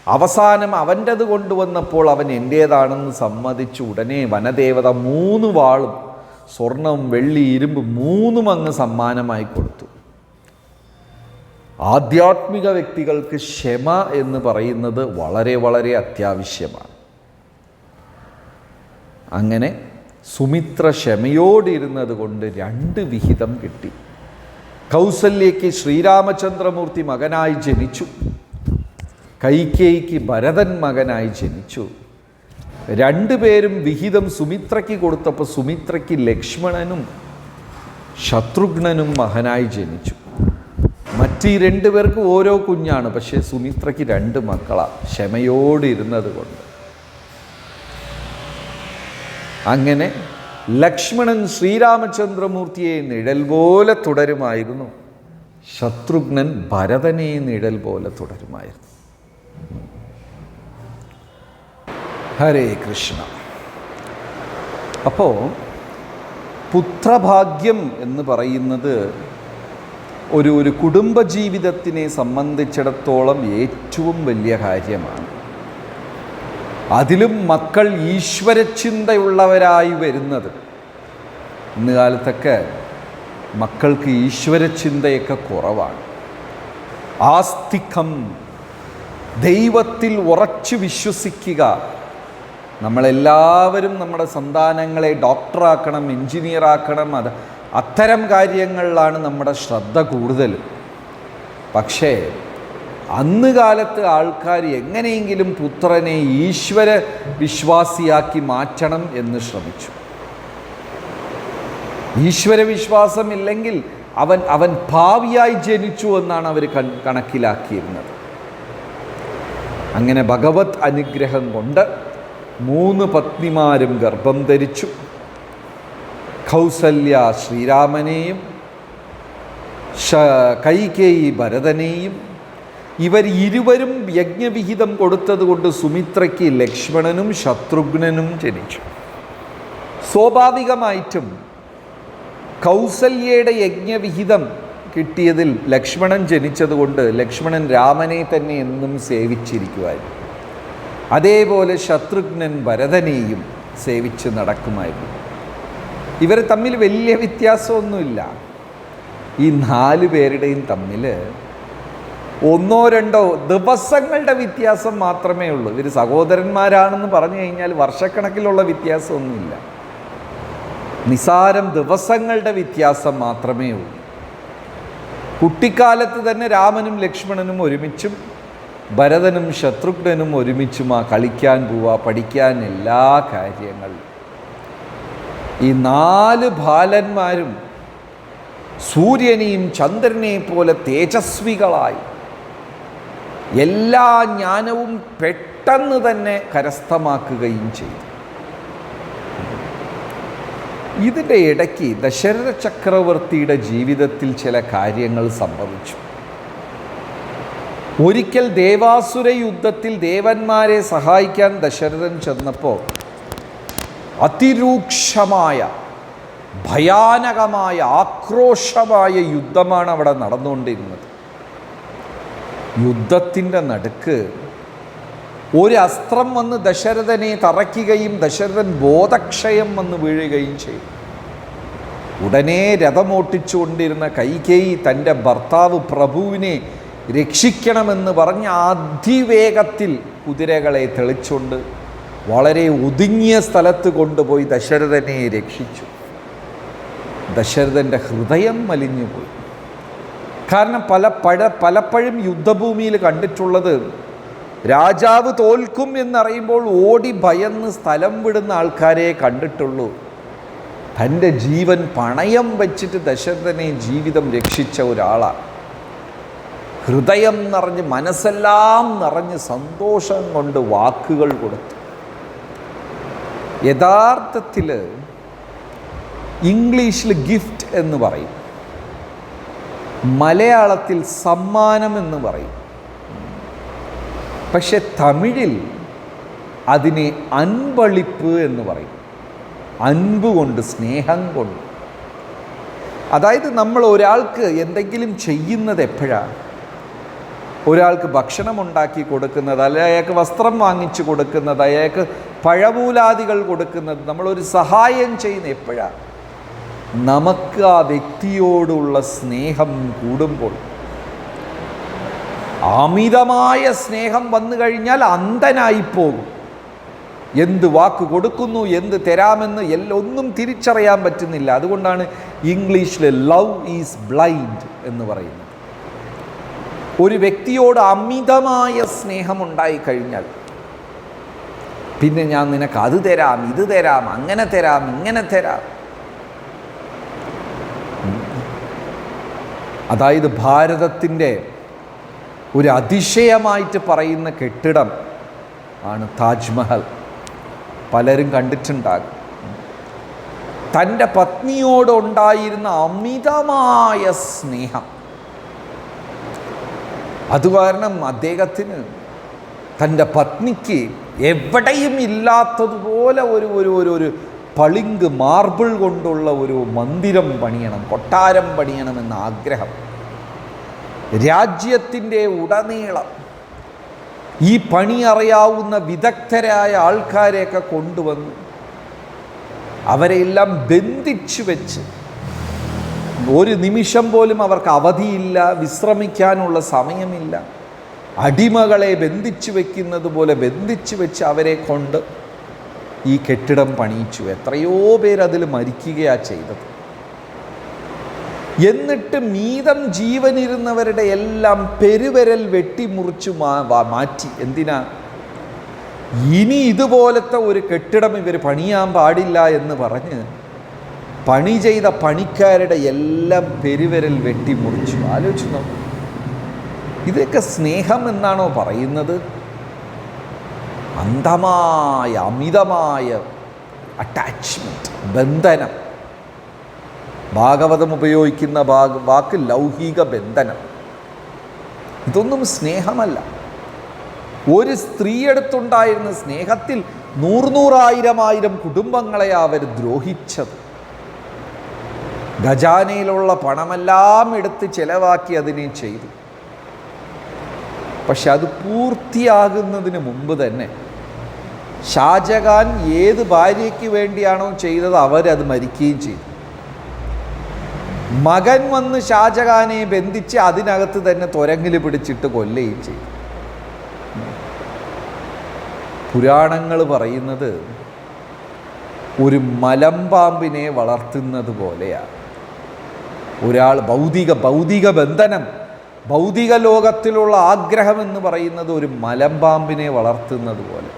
അവസാനം അവൻ്റെത് കൊണ്ടുവന്നപ്പോൾ അവൻ എൻ്റേതാണെന്ന് സമ്മതിച്ചു. ഉടനെ വനദേവത 3 വാളും സ്വർണം, വെള്ളി, ഇരുമ്പ് 3ഉം അങ്ങ് സമ്മാനമായി കൊടുത്തു. ആധ്യാത്മിക വ്യക്തികൾക്ക് ക്ഷമ എന്ന് പറയുന്നത് വളരെ വളരെ അത്യാവശ്യമാണ്. അങ്ങനെ സുമിത്ര ക്ഷമയോടിരുന്നത് കൊണ്ട് 2 വിഹിതം കിട്ടി. കൗസല്യയ്ക്ക് ശ്രീരാമചന്ദ്രമൂർത്തി മകനായി ജനിച്ചു, കൈകേയിക്ക് ഭരതൻ മകനായി ജനിച്ചു. 2 പേരും വിഹിതം സുമിത്രയ്ക്ക് കൊടുത്തപ്പോൾ സുമിത്രയ്ക്ക് ലക്ഷ്മണനും ശത്രുഘ്നനും മകനായി ജനിച്ചു. മറ്റ് 2 പേർക്ക് ഓരോ കുഞ്ഞാണ്. പക്ഷേ സുമിത്രയ്ക്ക് 2 മക്കളാണ്, ക്ഷമയോടിരുന്നത് കൊണ്ട്. അങ്ങനെ ലക്ഷ്മണൻ ശ്രീരാമചന്ദ്രമൂർത്തിയെ നിഴൽ പോലെ തുടരുമായിരുന്നു, ശത്രുഘ്നൻ ഭരതനെ നിഴൽ പോലെ തുടരുമായിരുന്നു. ഹരേ കൃഷ്ണ. അപ്പോൾ പുത്രഭാഗ്യം എന്ന് പറയുന്നത് ഒരു കുടുംബജീവിതത്തിനെ സംബന്ധിച്ചിടത്തോളം ഏറ്റവും വലിയ കാര്യമാണ്. അതിലും മക്കൾ ഈശ്വരചിന്തയുള്ളവരായി വരുന്നത്. ഇന്ന് കാലത്തൊക്കെ മക്കൾക്ക് ഈശ്വരചിന്തയൊക്കെ കുറവാണ്. ആസ്തികം, ദൈവത്തിൽ ഉറച്ചു വിശ്വസിക്കുക. നമ്മളെല്ലാവരും നമ്മുടെ സന്താനങ്ങളെ ഡോക്ടറാക്കണം, എൻജിനീയറാക്കണം, അത്തരം കാര്യങ്ങളിലാണ് നമ്മുടെ ശ്രദ്ധ കൂടുതൽ. പക്ഷേ അന്ന് കാലത്ത് ആൾക്കാർ എങ്ങനെയെങ്കിലും പുത്രനെ ഈശ്വര വിശ്വാസിയാക്കി മാറ്റണം എന്ന് ശ്രമിച്ചു. ഈശ്വര വിശ്വാസമില്ലെങ്കിൽ അവൻ ഭാവിയായി ജനിച്ചു എന്നാണ് അവർ കണക്കിലാക്കിയിരുന്നത്. അങ്ങനെ ഭഗവത് അനുഗ്രഹം കൊണ്ട് 3 പത്നിമാരും ഗർഭം ധരിച്ചു. കൗസല്യ ശ്രീരാമനെയും കൈകേയി ഭരതനെയും. ഇവർ ഇരുവരും യജ്ഞവിഹിതം കൊടുത്തതുകൊണ്ട് സുമിത്രയ്ക്ക് ലക്ഷ്മണനും ശത്രുഘ്നനും ജനിച്ചു. സ്വാഭാവികമായിട്ടും കൗസല്യയുടെ യജ്ഞവിഹിതം കിട്ടിയതിൽ ലക്ഷ്മണൻ ജനിച്ചതുകൊണ്ട് ലക്ഷ്മണൻ രാമനെ തന്നെ എന്നും സേവിച്ചിരിക്കുമായിരുന്നു. അതേപോലെ ശത്രുഘ്നൻ ഭരതനെയും സേവിച്ച് നടക്കുമായിരുന്നു. ഇവർ തമ്മിൽ വലിയ വ്യത്യാസമൊന്നുമില്ല. ഈ 4 പേരുടെയും തമ്മിൽ 1-2 ദിവസങ്ങളുടെ വ്യത്യാസം മാത്രമേ ഉള്ളൂ. ഇവർ സഹോദരന്മാരാണെന്ന് പറഞ്ഞു കഴിഞ്ഞാൽ വർഷക്കണക്കിലുള്ള വ്യത്യാസമൊന്നുമില്ല. നിസാരം ദിവസങ്ങളുടെ വ്യത്യാസം മാത്രമേ ഉള്ളൂ. കുട്ടിക്കാലത്ത് തന്നെ രാമനും ലക്ഷ്മണനും ഒരുമിച്ചും ഭരതനും ശത്രുഘ്നനും ഒരുമിച്ചുമാ കളിക്കാൻ പോവുക, പഠിക്കാൻ എല്ലാ കാര്യങ്ങളും. ഈ 4 ബാലന്മാരും സൂര്യനെയും ചന്ദ്രനെയും പോലെ തേജസ്വികളായി എല്ലാ ജ്ഞാനവും പെട്ടെന്ന് തന്നെ കരസ്ഥമാക്കുകയും ചെയ്തു. ഇതിൻ്റെ ഇടയ്ക്ക് ദശരഥ ചക്രവർത്തിയുടെ ജീവിതത്തിൽ ചില കാര്യങ്ങൾ സംഭവിച്ചു. ഒരിക്കൽ ദേവാസുര യുദ്ധത്തിൽ ദേവന്മാരെ സഹായിക്കാൻ ദശരഥൻ ചെന്നപ്പോൾ അതിരൂക്ഷമായ ഭയാനകമായ ആക്രോശമായ യുദ്ധമാണ് അവിടെ നടന്നുകൊണ്ടിരുന്നത്. യുദ്ധത്തിൻ്റെ നടുക്ക് ഒരു അസ്ത്രം വന്ന് ദശരഥനെ തറയ്ക്കുകയും ദശരഥൻ ബോധക്ഷയം വന്ന് വീഴുകയും ചെയ്തു. ഉടനെ രഥമോട്ടിച്ചുകൊണ്ടിരുന്ന കൈകേയി തൻ്റെ ഭർത്താവ് പ്രഭുവിനെ രക്ഷിക്കണമെന്ന് പറഞ്ഞ് അതിവേഗത്തിൽ കുതിരകളെ തെളിച്ചുകൊണ്ട് വളരെ ഒതുങ്ങിയ സ്ഥലത്ത് കൊണ്ടുപോയി ദശരഥനെ രക്ഷിച്ചു. ദശരഥൻ്റെ ഹൃദയം മലിഞ്ഞുപോയി. കാരണം പലപ്പോഴും യുദ്ധഭൂമിയിൽ കണ്ടിട്ടുള്ളത്, രാജാവ് തോൽക്കും എന്നറിയുമ്പോൾ ഓടി ഭയന്ന് സ്ഥലം വിടുന്ന ആൾക്കാരെ കണ്ടിട്ടുള്ളൂ. തൻ്റെ ജീവൻ പണയം വെച്ചിട്ട് ദശരഥനെ ജീവിതം രക്ഷിച്ച ഒരാളാണ്. ഹൃദയം നിറഞ്ഞ് മനസ്സെല്ലാം നിറഞ്ഞ് സന്തോഷം കൊണ്ട് വാക്കുകൾ കൊടുത്തു. യഥാർത്ഥത്തിൽ ഇംഗ്ലീഷിൽ ഗിഫ്റ്റ് എന്ന് പറയും, മലയാളത്തിൽ സമ്മാനം എന്ന് പറയും. പക്ഷെ തമിഴിൽ അതിനെ അൻപളിപ്പ് എന്ന് പറയും. അൻപ് കൊണ്ട്, സ്നേഹം കൊണ്ട്. അതായത് നമ്മൾ ഒരാൾക്ക് എന്തെങ്കിലും ചെയ്യുന്നത് എപ്പോഴാണ്? ഒരാൾക്ക് ഭക്ഷണം ഉണ്ടാക്കി കൊടുക്കുന്നത്, അല്ലെങ്കിൽ അയാൾക്ക് വസ്ത്രം വാങ്ങിച്ചു കൊടുക്കുന്നത്, അയാൾക്ക് പഴമൂലാദികൾ കൊടുക്കുന്നത്, നമ്മളൊരു സഹായം ചെയ്യുന്ന എപ്പോഴാണ്? നമുക്ക് ആ വ്യക്തിയോടുള്ള സ്നേഹം കൂടുമ്പോൾ. അമിതമായ സ്നേഹം വന്നു കഴിഞ്ഞാൽ അന്ധനായിപ്പോകും. എന്ത് വാക്ക് കൊടുക്കുന്നു, എന്ത് തരാമെന്ന് ഒന്നും തിരിച്ചറിയാൻ പറ്റുന്നില്ല. അതുകൊണ്ടാണ് ഇംഗ്ലീഷിൽ ലവ് ഈസ് ബ്ലൈൻഡ് എന്ന് പറയുന്നത്. ഒരു വ്യക്തിയോട് അമിതമായ സ്നേഹമുണ്ടായിക്കഴിഞ്ഞാൽ പിന്നെ ഞാൻ നിനക്ക് അത് തരാം, ഇത് തരാം, അങ്ങനെ തരാം, ഇങ്ങനെ തരാം. അതായത് ഭാരതത്തിൻ്റെ ഒരു അതിശയമായിട്ട് പറയുന്ന കെട്ടിടം ആണ് താജ്മഹൽ. പലരും കണ്ടിട്ടുണ്ടാകും. തൻ്റെ പത്നിയോടുണ്ടായിരുന്ന അമിതമായ സ്നേഹം, അതുകാരണം അദ്ദേഹത്തിന് തൻ്റെ പത്നിക്ക് എവിടെയും ഇല്ലാത്തതുപോലെ ഒരു പളിങ്ക് മാർബിൾ കൊണ്ടുള്ള ഒരു മന്ദിരം പണിയണം, കൊട്ടാരം പണിയണമെന്ന ആഗ്രഹം. രാജ്യത്തിൻ്റെ ഉടനീളം ഈ പണി അറിയാവുന്ന വിദഗ്ധരായ ആൾക്കാരെയൊക്കെ കൊണ്ടുവന്ന് അവരെല്ലാം ബന്ധിച്ചു വെച്ച്, ഒരു നിമിഷം പോലും അവർക്ക് അവധിയില്ല, വിശ്രമിക്കാനുള്ള സമയമില്ല. അടിമകളെ ബന്ധിച്ചു വയ്ക്കുന്നത് പോലെ ബന്ധിച്ചു വെച്ച് അവരെ കൊണ്ട് ഈ കെട്ടിടം പണിയിച്ചു. എത്രയോ പേരതിൽ മരിക്കുകയാണ് ചെയ്തത്. എന്നിട്ട് മീതം ജീവനിരുന്നവരുടെ എല്ലാം പെരുവിരൽ വെട്ടിമുറിച്ചു മാറ്റി. എന്തിനാ? ഇനി ഇതുപോലത്തെ ഒരു കെട്ടിടം ഇവർ പണിയാൻ പാടില്ല എന്ന് പറഞ്ഞ് പണി ചെയ്ത പണിക്കാരുടെ എല്ലാം പെരുവിരൽ വെട്ടിമുറിച്ചു. ആലോചിച്ചു നോക്കൂ. ഇതൊക്കെ സ്നേഹം എന്നാണോ പറയുന്നത്? അന്ധമായ അമിതമായ അറ്റാച്ച്മെൻറ്റ്, ബന്ധനം. ഭാഗവതം ഉപയോഗിക്കുന്ന വാക്ക് ലൗകിക ബന്ധനം. ഇതൊന്നും സ്നേഹമല്ല. ഒരു സ്ത്രീയെടുത്തുണ്ടായിരുന്ന സ്നേഹത്തിൽ 100,000 കുടുംബങ്ങളെ അവർ ദ്രോഹിച്ചത്. ഖജാനയിലുള്ള പണമെല്ലാം എടുത്ത് ചെലവാക്കി അതിനെ ചെയ്തു. പക്ഷെ അത് പൂർത്തിയാകുന്നതിന് മുമ്പ് തന്നെ ഷാജഹാൻ ഏത് ഭാര്യയ്ക്ക് വേണ്ടിയാണോ ചെയ്തത് അവരത് മരിക്കുകയും ചെയ്തു. മകൻ വന്ന് ഷാജഹാനെ ബന്ധിച്ച് അതിനകത്ത് തന്നെ തുരങ്കിൽ പിടിച്ചിട്ട് കൊല്ലുകയും ചെയ്തു. പുരാണങ്ങൾ പറയുന്നത് ഒരു മലമ്പാമ്പിനെ വളർത്തുന്നത് പോലെയാണ്. ഒരാൾ ഭൗതിക ബന്ധനം ഭൗതിക ലോകത്തിലുള്ള ആഗ്രഹം എന്ന് പറയുന്നത് ഒരു മലമ്പാമ്പിനെ വളർത്തുന്നത് പോലെ.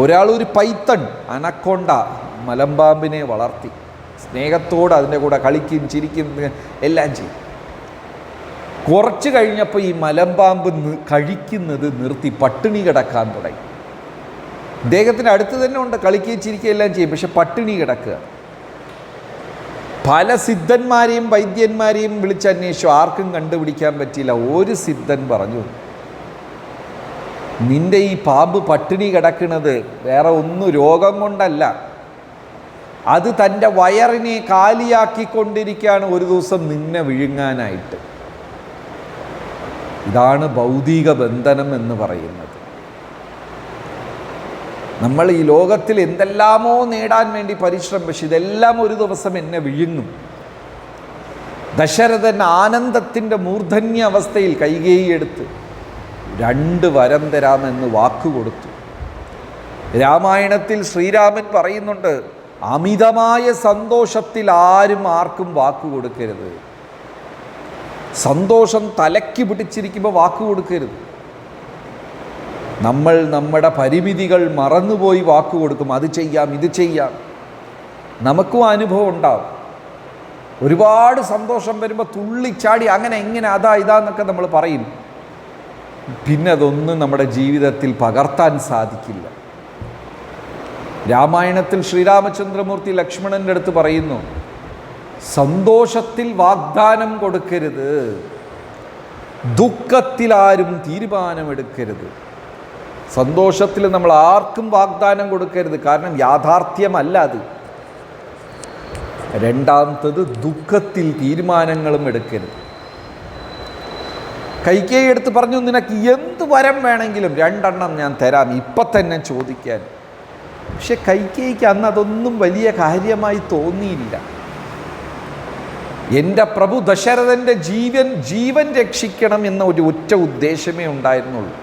ഒരാളൊരു പൈത്തൺ, അനക്കൊണ്ട മലമ്പാമ്പിനെ വളർത്തി സ്നേഹത്തോടെ അതിൻ്റെ കൂടെ കളിക്കും, ചിരിക്കും, എല്ലാം ചെയ്യും. കുറച്ച് കഴിഞ്ഞപ്പോൾ ഈ മലമ്പാമ്പ് കഴിക്കുന്നത് നിർത്തി, പട്ടിണി കിടക്കാൻ തുടങ്ങി. ഇദ്ദേഹത്തിൻ്റെ അടുത്ത് തന്നെ ഉണ്ട്, കളിക്കുകയും ചിരിക്കുകയും എല്ലാം ചെയ്യും, പക്ഷെ പട്ടിണി കിടക്കുക. പല സിദ്ധന്മാരെയും വൈദ്യന്മാരെയും വിളിച്ചന്വേഷിച്ചു, ആർക്കും കണ്ടുപിടിക്കാൻ പറ്റിയില്ല. ഒരു സിദ്ധൻ പറഞ്ഞു, നിന്റെ ഈ പാമ്പ് പട്ടിണി കിടക്കുന്നത് വേറെ ഒന്നും രോഗം കൊണ്ടല്ല, അത് തൻ്റെ വയറിനെ കാലിയാക്കിക്കൊണ്ടിരിക്കുകയാണ് ഒരു ദിവസം നിന്നെ വിഴുങ്ങാനായിട്ട്. ഇതാണ് ഭൗതിക ബന്ധനം എന്ന് പറയുന്നത്. നമ്മൾ ഈ ലോകത്തിൽ എന്തെല്ലാമോ നേടാൻ വേണ്ടി പരിശ്രമം, പക്ഷെ ഇതെല്ലാം ഒരു ദിവസം എന്നെ വിഴുങ്ങും. ദശരഥൻ ആനന്ദത്തിൻ്റെ മൂർധന്യ അവസ്ഥയിൽ കൈകേയി എടുത്ത് 2 വരം തരാമെന്ന് വാക്കുകൊടുത്തു. രാമായണത്തിൽ ശ്രീരാമൻ പറയുന്നുണ്ട്, അമിതമായ സന്തോഷത്തിൽ ആരും ആർക്കും വാക്ക് കൊടുക്കരുത്. സന്തോഷം തലയ്ക്ക് പിടിച്ചിരിക്കുമ്പോൾ വാക്ക് കൊടുക്കരുത്. നമ്മൾ നമ്മുടെ പരിമിതികൾ മറന്നുപോയി വാക്ക് കൊടുക്കും, അത് ചെയ്യാം ഇത് ചെയ്യാം. നമുക്കും അനുഭവം ഉണ്ടാവും. ഒരുപാട് സന്തോഷം വരുമ്പോൾ തുള്ളിച്ചാടി അങ്ങനെ എങ്ങനെ അതാ ഇതാന്നൊക്കെ നമ്മൾ പറയും. പിന്നെ അതൊന്നും നമ്മുടെ ജീവിതത്തിൽ പകർത്താൻ സാധിക്കില്ല. രാമായണത്തിൽ ശ്രീരാമചന്ദ്രമൂർത്തി ലക്ഷ്മണൻ്റെ അടുത്ത് പറയുന്നു, സന്തോഷത്തിൽ വാഗ്ദാനം കൊടുക്കരുത്, ദുഃഖത്തിലാരും തീരുമാനമെടുക്കരുത്. സന്തോഷത്തിൽ നമ്മൾ ആർക്കും വാഗ്ദാനം കൊടുക്കരുത്, കാരണം യാഥാർത്ഥ്യമല്ല അത്. രണ്ടാമത്തത്, ദുഃഖത്തിൽ തീരുമാനങ്ങളും എടുക്കരുത്. കൈകേയി എടുത്ത് പറഞ്ഞു, നിനക്ക് എന്ത് വരം വേണമെങ്കിലും 2 ഞാൻ തരാം, ഇപ്പം തന്നെ ചോദിക്കാൻ. പക്ഷെ കൈകേയിക്ക് അന്ന് അതൊന്നും വലിയ കാര്യമായി തോന്നിയില്ല. എൻ്റെ പ്രഭു ദശരഥൻ്റെ ജീവൻ രക്ഷിക്കണം എന്ന ഒരു ഒറ്റ ഉദ്ദേശമേ ഉണ്ടായിരുന്നുള്ളൂ.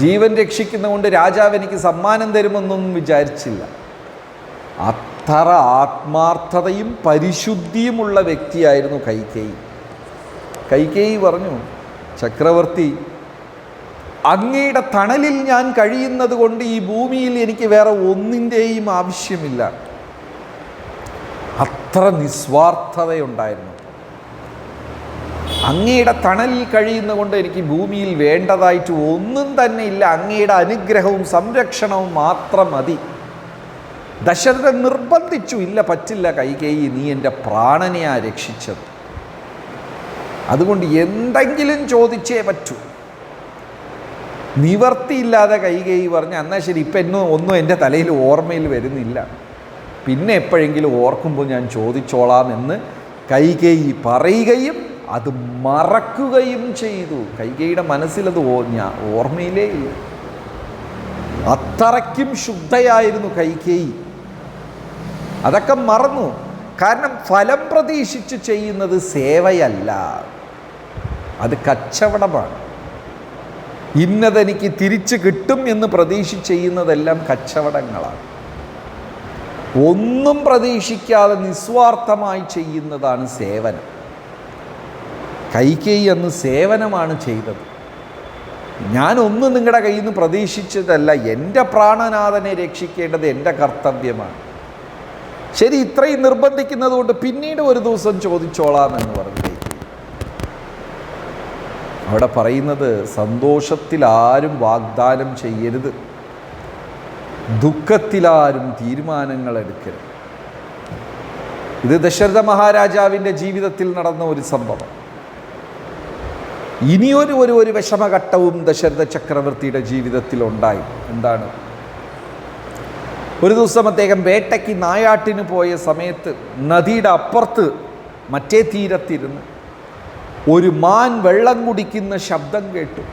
ജീവൻ രക്ഷിക്കുന്നതുകൊണ്ട് രാജാവ് എനിക്ക് സമ്മാനം തരുമെന്നൊന്നും വിചാരിച്ചില്ല. അത്ര ആത്മാർത്ഥതയും പരിശുദ്ധിയുമുള്ള വ്യക്തിയായിരുന്നു കൈകേയി. കൈകേയി പറഞ്ഞു, ചക്രവർത്തി, അങ്ങയുടെ തണലിൽ ഞാൻ കഴിയുന്നത് കൊണ്ട് ഈ ഭൂമിയിൽ എനിക്ക് വേറെ ഒന്നിൻ്റെയും ആവശ്യമില്ല. അത്ര നിസ്വാർത്ഥതയുണ്ടായിരുന്നു. അങ്ങയുടെ തണലിൽ കഴിയുന്ന കൊണ്ട് എനിക്ക് ഭൂമിയിൽ വേണ്ടതായിട്ട് ഒന്നും തന്നെ ഇല്ല, അങ്ങയുടെ അനുഗ്രഹവും സംരക്ഷണവും മാത്രം മതി. ദശരഥൻ നിർബന്ധിച്ചു, ഇല്ല പറ്റില്ല കൈകേയി, നീ എൻ്റെ പ്രാണനെയാ രക്ഷിച്ചത്, അതുകൊണ്ട് എന്തെങ്കിലും ചോദിച്ചേ പറ്റൂ. നിവർത്തിയില്ലാതെ കൈകേയി പറഞ്ഞ്, എന്നാൽ ശരി, ഇപ്പം ഒന്നും എൻ്റെ തലയിൽ ഓർമ്മയിൽ വരുന്നില്ല, പിന്നെ എപ്പോഴെങ്കിലും ഓർക്കുമ്പോൾ ഞാൻ ചോദിച്ചോളാം എന്ന് കൈകേയി പറയുകയും അത് മറക്കുകയും ചെയ്തു. കൈകേയിയുടെ മനസ്സിലത് ഓർമ്മയിലേ ഇല്ല. അത്രയ്ക്കും ശുദ്ധയായിരുന്നു കൈകേയി. അതൊക്കെ മറന്നു. കാരണം ഫലം പ്രതീക്ഷിച്ച് ചെയ്യുന്നത് സേവയല്ല, അത് കച്ചവടമാണ്. ഇന്നതെനിക്ക് തിരിച്ചു കിട്ടും എന്ന് പ്രതീക്ഷിച്ച് ചെയ്യുന്നതെല്ലാം കച്ചവടങ്ങളാണ്. ഒന്നും പ്രതീക്ഷിക്കാതെ നിസ്വാർത്ഥമായി ചെയ്യുന്നതാണ് സേവനം. കൈകേയി അന്ന് സേവനമാണ് ചെയ്തത്. ഞാനൊന്നും നിങ്ങളുടെ കയ്യിൽ നിന്ന് പ്രതീക്ഷിച്ചതല്ല, എൻ്റെ പ്രാണനാഥനെ രക്ഷിക്കേണ്ടത് എൻ്റെ കർത്തവ്യമാണ്. ശരി, ഇത്രയും നിർബന്ധിക്കുന്നത് കൊണ്ട് പിന്നീട് ഒരു ദിവസം ചോദിച്ചോളാമെന്ന് പറഞ്ഞു. അവിടെ പറയുന്നത്, സന്തോഷത്തിൽ ആരും വാഗ്ദാനം ചെയ്യരുത്, ദുഃഖത്തിലാരും തീരുമാനങ്ങൾ എടുക്കരുത്. ഇത് ദശരഥ മഹാരാജാവിൻ്റെ ജീവിതത്തിൽ നടന്ന ഒരു സംഭവം. ഇനിയൊരു ഒരു വിഷമഘട്ടവും ദശരഥ ചക്രവർത്തിയുടെ ജീവിതത്തിൽ ഉണ്ടായി. എന്താണ്? ഒരു ദിവസം അദ്ദേഹം വേട്ടയ്ക്ക് നായാട്ടിന് പോയ സമയത്ത് നദിയുടെ അപ്പുറത്ത് മറ്റേ തീരത്തിരുന്ന് ഒരു മാൻ വെള്ളം കുടിക്കുന്ന ശബ്ദം കേട്ടു.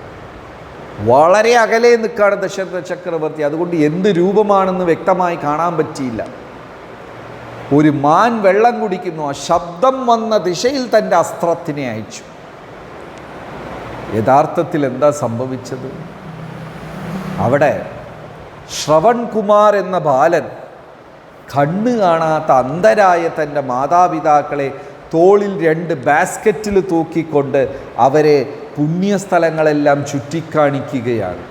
വളരെ അകലെ നിൽക്കുകയാണ് ദശരഥ ചക്രവർത്തി, അതുകൊണ്ട് എന്ത് രൂപമാണെന്ന് വ്യക്തമായി കാണാൻ പറ്റിയില്ല. ഒരു മാൻ വെള്ളം കുടിക്കുന്നു. ആ ശബ്ദം വന്ന ദിശയിൽ തൻ്റെ അസ്ത്രത്തിനെ അയച്ചു. യഥാർത്ഥത്തിൽ എന്താ സംഭവിച്ചത്? അവിടെ ശ്രവൺ കുമാർ എന്ന ബാലൻ കണ്ണ് കാണാത്ത അന്ധരായ തൻ്റെ മാതാപിതാക്കളെ തോളിൽ 2 ബാസ്ക്കറ്റിൽ തൂക്കിക്കൊണ്ട് അവരെ പുണ്യസ്ഥലങ്ങളെല്ലാം ചുറ്റിക്കാണിക്കുകയാണ്.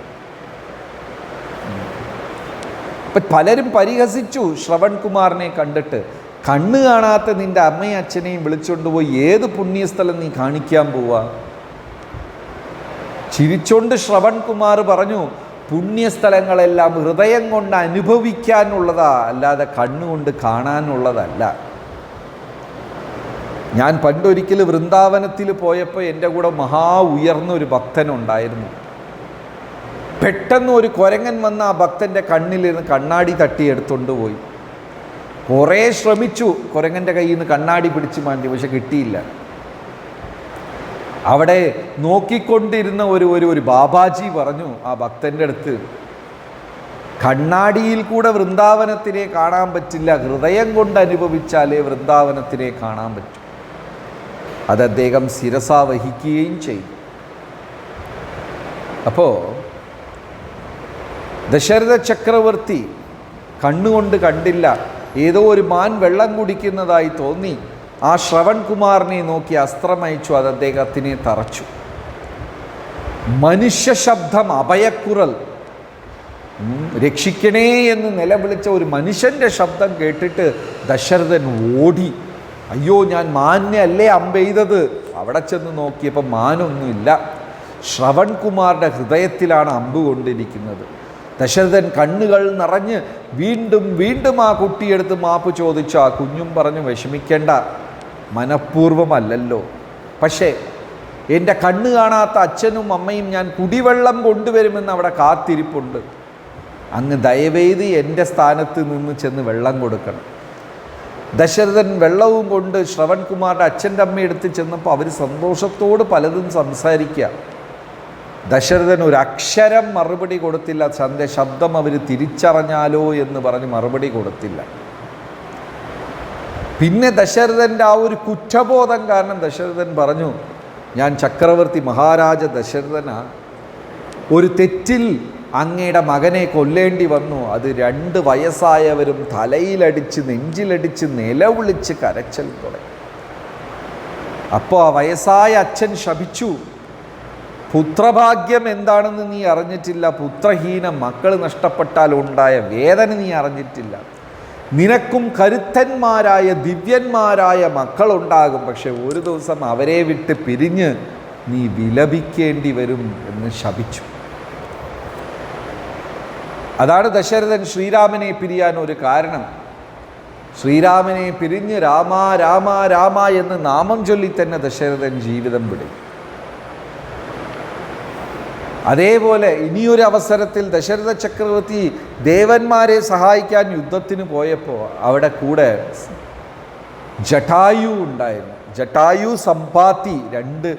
അപ്പം പലരും പരിഹസിച്ചു ശ്രവൺകുമാറിനെ കണ്ടിട്ട്. കണ്ണ് കാണാത്ത നിൻ്റെ അമ്മയും അച്ഛനെയും വിളിച്ചുകൊണ്ട് പോയി ഏത് പുണ്യസ്ഥലം നീ കാണിക്കാൻ പോവാ? ചിരിച്ചോണ്ട് ശ്രവൺകുമാർ പറഞ്ഞു, പുണ്യസ്ഥലങ്ങളെല്ലാം ഹൃദയം കൊണ്ട് അനുഭവിക്കാനുള്ളതാ, അല്ലാതെ കണ്ണുകൊണ്ട് കാണാനുള്ളതല്ല. ഞാൻ പണ്ടൊരിക്കൽ വൃന്ദാവനത്തിൽ പോയപ്പോൾ എൻ്റെ കൂടെ ഉയർന്നൊരു ഭക്തനുണ്ടായിരുന്നു. പെട്ടെന്ന് ഒരു കുരങ്ങൻ വന്ന് ആ ഭക്തൻ്റെ കണ്ണിലിരുന്ന് കണ്ണാടി തട്ടിയെടുത്തുകൊണ്ട് പോയി. കുറേ ശ്രമിച്ചു കുരങ്ങൻ്റെ കയ്യിൽ നിന്ന് കണ്ണാടി പിടിച്ച് മാറ്റി, പക്ഷെ കിട്ടിയില്ല. അവിടെ നോക്കിക്കൊണ്ടിരുന്ന ഒരു ബാബാജി പറഞ്ഞു ആ ഭക്തൻ്റെ അടുത്ത്, കണ്ണാടിയിൽ കൂടെ വൃന്ദാവനത്തിനെ കാണാൻ പറ്റില്ല, ഹൃദയം കൊണ്ട് അനുഭവിച്ചാലേ വൃന്ദാവനത്തിനെ കാണാൻ പറ്റും. അത് അദ്ദേഹം ശിരസാ വഹിക്കുകയും ചെയ്തു. അപ്പോൾ ദശരഥ ചക്രവർത്തി കണ്ണുകൊണ്ട് കണ്ടില്ല, ഏതോ ഒരു മാൻ വെള്ളം കുടിക്കുന്നതായി തോന്നി. ആ ശ്രവൺകുമാറിനെ നോക്കി അസ്ത്രമയച്ചു, അത് അദ്ദേഹത്തിനെ തറച്ചു. മനുഷ്യ ശബ്ദം, അഭയക്കുറൽ, രക്ഷിക്കണേ എന്ന് നിലവിളിച്ച ഒരു മനുഷ്യൻ്റെ ശബ്ദം കേട്ടിട്ട് ദശരഥൻ ഓടി. അയ്യോ, ഞാൻ മാനിനെ അല്ലേ അമ്പെയ്തത്. അവിടെ ചെന്ന് നോക്കിയപ്പോൾ മാനൊന്നുമില്ല, ശ്രവൺകുമാറിൻ്റെ ഹൃദയത്തിലാണ് അമ്പ് കൊണ്ടിരിക്കുന്നത്. ദശരഥൻ കണ്ണുകൾ നിറഞ്ഞ് വീണ്ടും വീണ്ടും ആ കുട്ടിയെടുത്ത് മാപ്പ് ചോദിച്ചു. ആ കുഞ്ഞും പറഞ്ഞു, വിഷമിക്കേണ്ട, മനഃപൂർവ്വമല്ലല്ലോ, പക്ഷേ എൻ്റെ കണ്ണ് കാണാത്ത അച്ഛനും അമ്മയും ഞാൻ കുടിവെള്ളം കൊണ്ടുവരുമെന്ന് അവിടെ കാത്തിരിപ്പുണ്ട്. അങ്ങ് ദയവേത് എൻ്റെ സ്ഥാനത്ത് നിന്ന് ചെന്ന് വെള്ളം കൊടുക്കണം. ദശരഥൻ വെള്ളവും കൊണ്ട് ശ്രവൺകുമാറിൻ്റെ അച്ഛൻ്റെ അമ്മയെടുത്ത് ചെന്നപ്പോൾ അവർ സന്തോഷത്തോട് പലതും സംസാരിക്കുക. ദശരഥൻ ഒരു അക്ഷരം മറുപടി കൊടുത്തില്ല. തൻ്റെ ശബ്ദം അവർ തിരിച്ചറിഞ്ഞാലോ എന്ന് പറഞ്ഞ് മറുപടി കൊടുത്തില്ല. പിന്നെ ദശരഥൻ്റെ ആ ഒരു കുറ്റബോധം കാരണം ദശരഥൻ പറഞ്ഞു, ഞാൻ ചക്രവർത്തി മഹാരാജ ദശരഥനാ, ഒരു തെറ്റിൽ അങ്ങയുടെ മകനെ കൊല്ലേണ്ടി വന്നു. അത് 2 വയസ്സായവരും തലയിലടിച്ച് നെഞ്ചിലടിച്ച് നിലവിളിച്ച് കരച്ചൽ തുടങ്ങി. അപ്പോൾ ആ വയസ്സായ അച്ഛൻ ശപിച്ചു, പുത്രഭാഗ്യം എന്താണെന്ന് നീ അറിഞ്ഞിട്ടില്ല, പുത്രഹീന മക്കൾ നഷ്ടപ്പെട്ടാൽ ഉണ്ടായ വേദന നീ അറിഞ്ഞിട്ടില്ല. നിനക്കും കരുത്തന്മാരായ ദിവ്യന്മാരായ മക്കളുണ്ടാകും, പക്ഷെ ഒരു ദിവസം അവരെ വിട്ട് പിരിഞ്ഞ് നീ വിലപിക്കേണ്ടി വരും എന്ന് ശപിച്ചു. അതാണ് ദശരഥൻ ശ്രീരാമനെ പിരിയാൻ ഒരു കാരണം. ശ്രീരാമനെ പിരിഞ്ഞ് രാമ രാമ രാമ എന്ന് നാമം ചൊല്ലി തന്നെ ദശരഥൻ ജീവിതം വിടും. അതേപോലെ ഇനിയൊരു അവസരത്തിൽ ദശരഥ ചക്രവർത്തി ദേവന്മാരെ സഹായിക്കാൻ യുദ്ധത്തിന് പോയപ്പോൾ അവിടെ കൂടെ ജടായു ഉണ്ടായിരുന്നു. ജടായു സമ്പാത്തി 2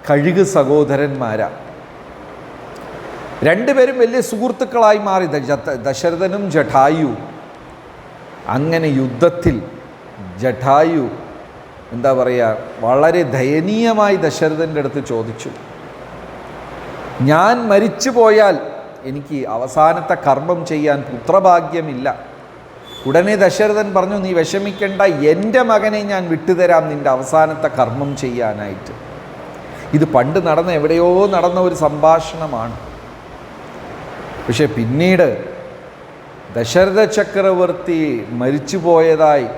കഴുക് സഹോദരന്മാരാണ്. 2 പേരും വലിയ സുഹൃത്തുക്കളായി മാറി, ദശരഥനും ജടായു. അങ്ങനെ യുദ്ധത്തിൽ ജടായു എന്താ പറയുക, വളരെ ദയനീയമായി ദശരഥൻ്റെ അടുത്ത് ചോദിച്ചു, ഞാൻ മരിച്ചു പോയാൽ എനിക്ക് അവസാനത്തെ കർമ്മം ചെയ്യാൻ പുത്രഭാഗ്യമില്ല. ഉടനെ ദശരഥൻ പറഞ്ഞു, നീ വിഷമിക്കേണ്ട, എൻ്റെ മകനെ ഞാൻ വിട്ടുതരാം നിൻ്റെ അവസാനത്തെ കർമ്മം ചെയ്യാനായിട്ട്. ഇത് പണ്ട് എവിടെയോ നടന്ന ഒരു സംഭാഷണമാണ്. പക്ഷെ പിന്നീട് ദശരഥ ചക്രവർത്തി മരിച്ചു പോയതായി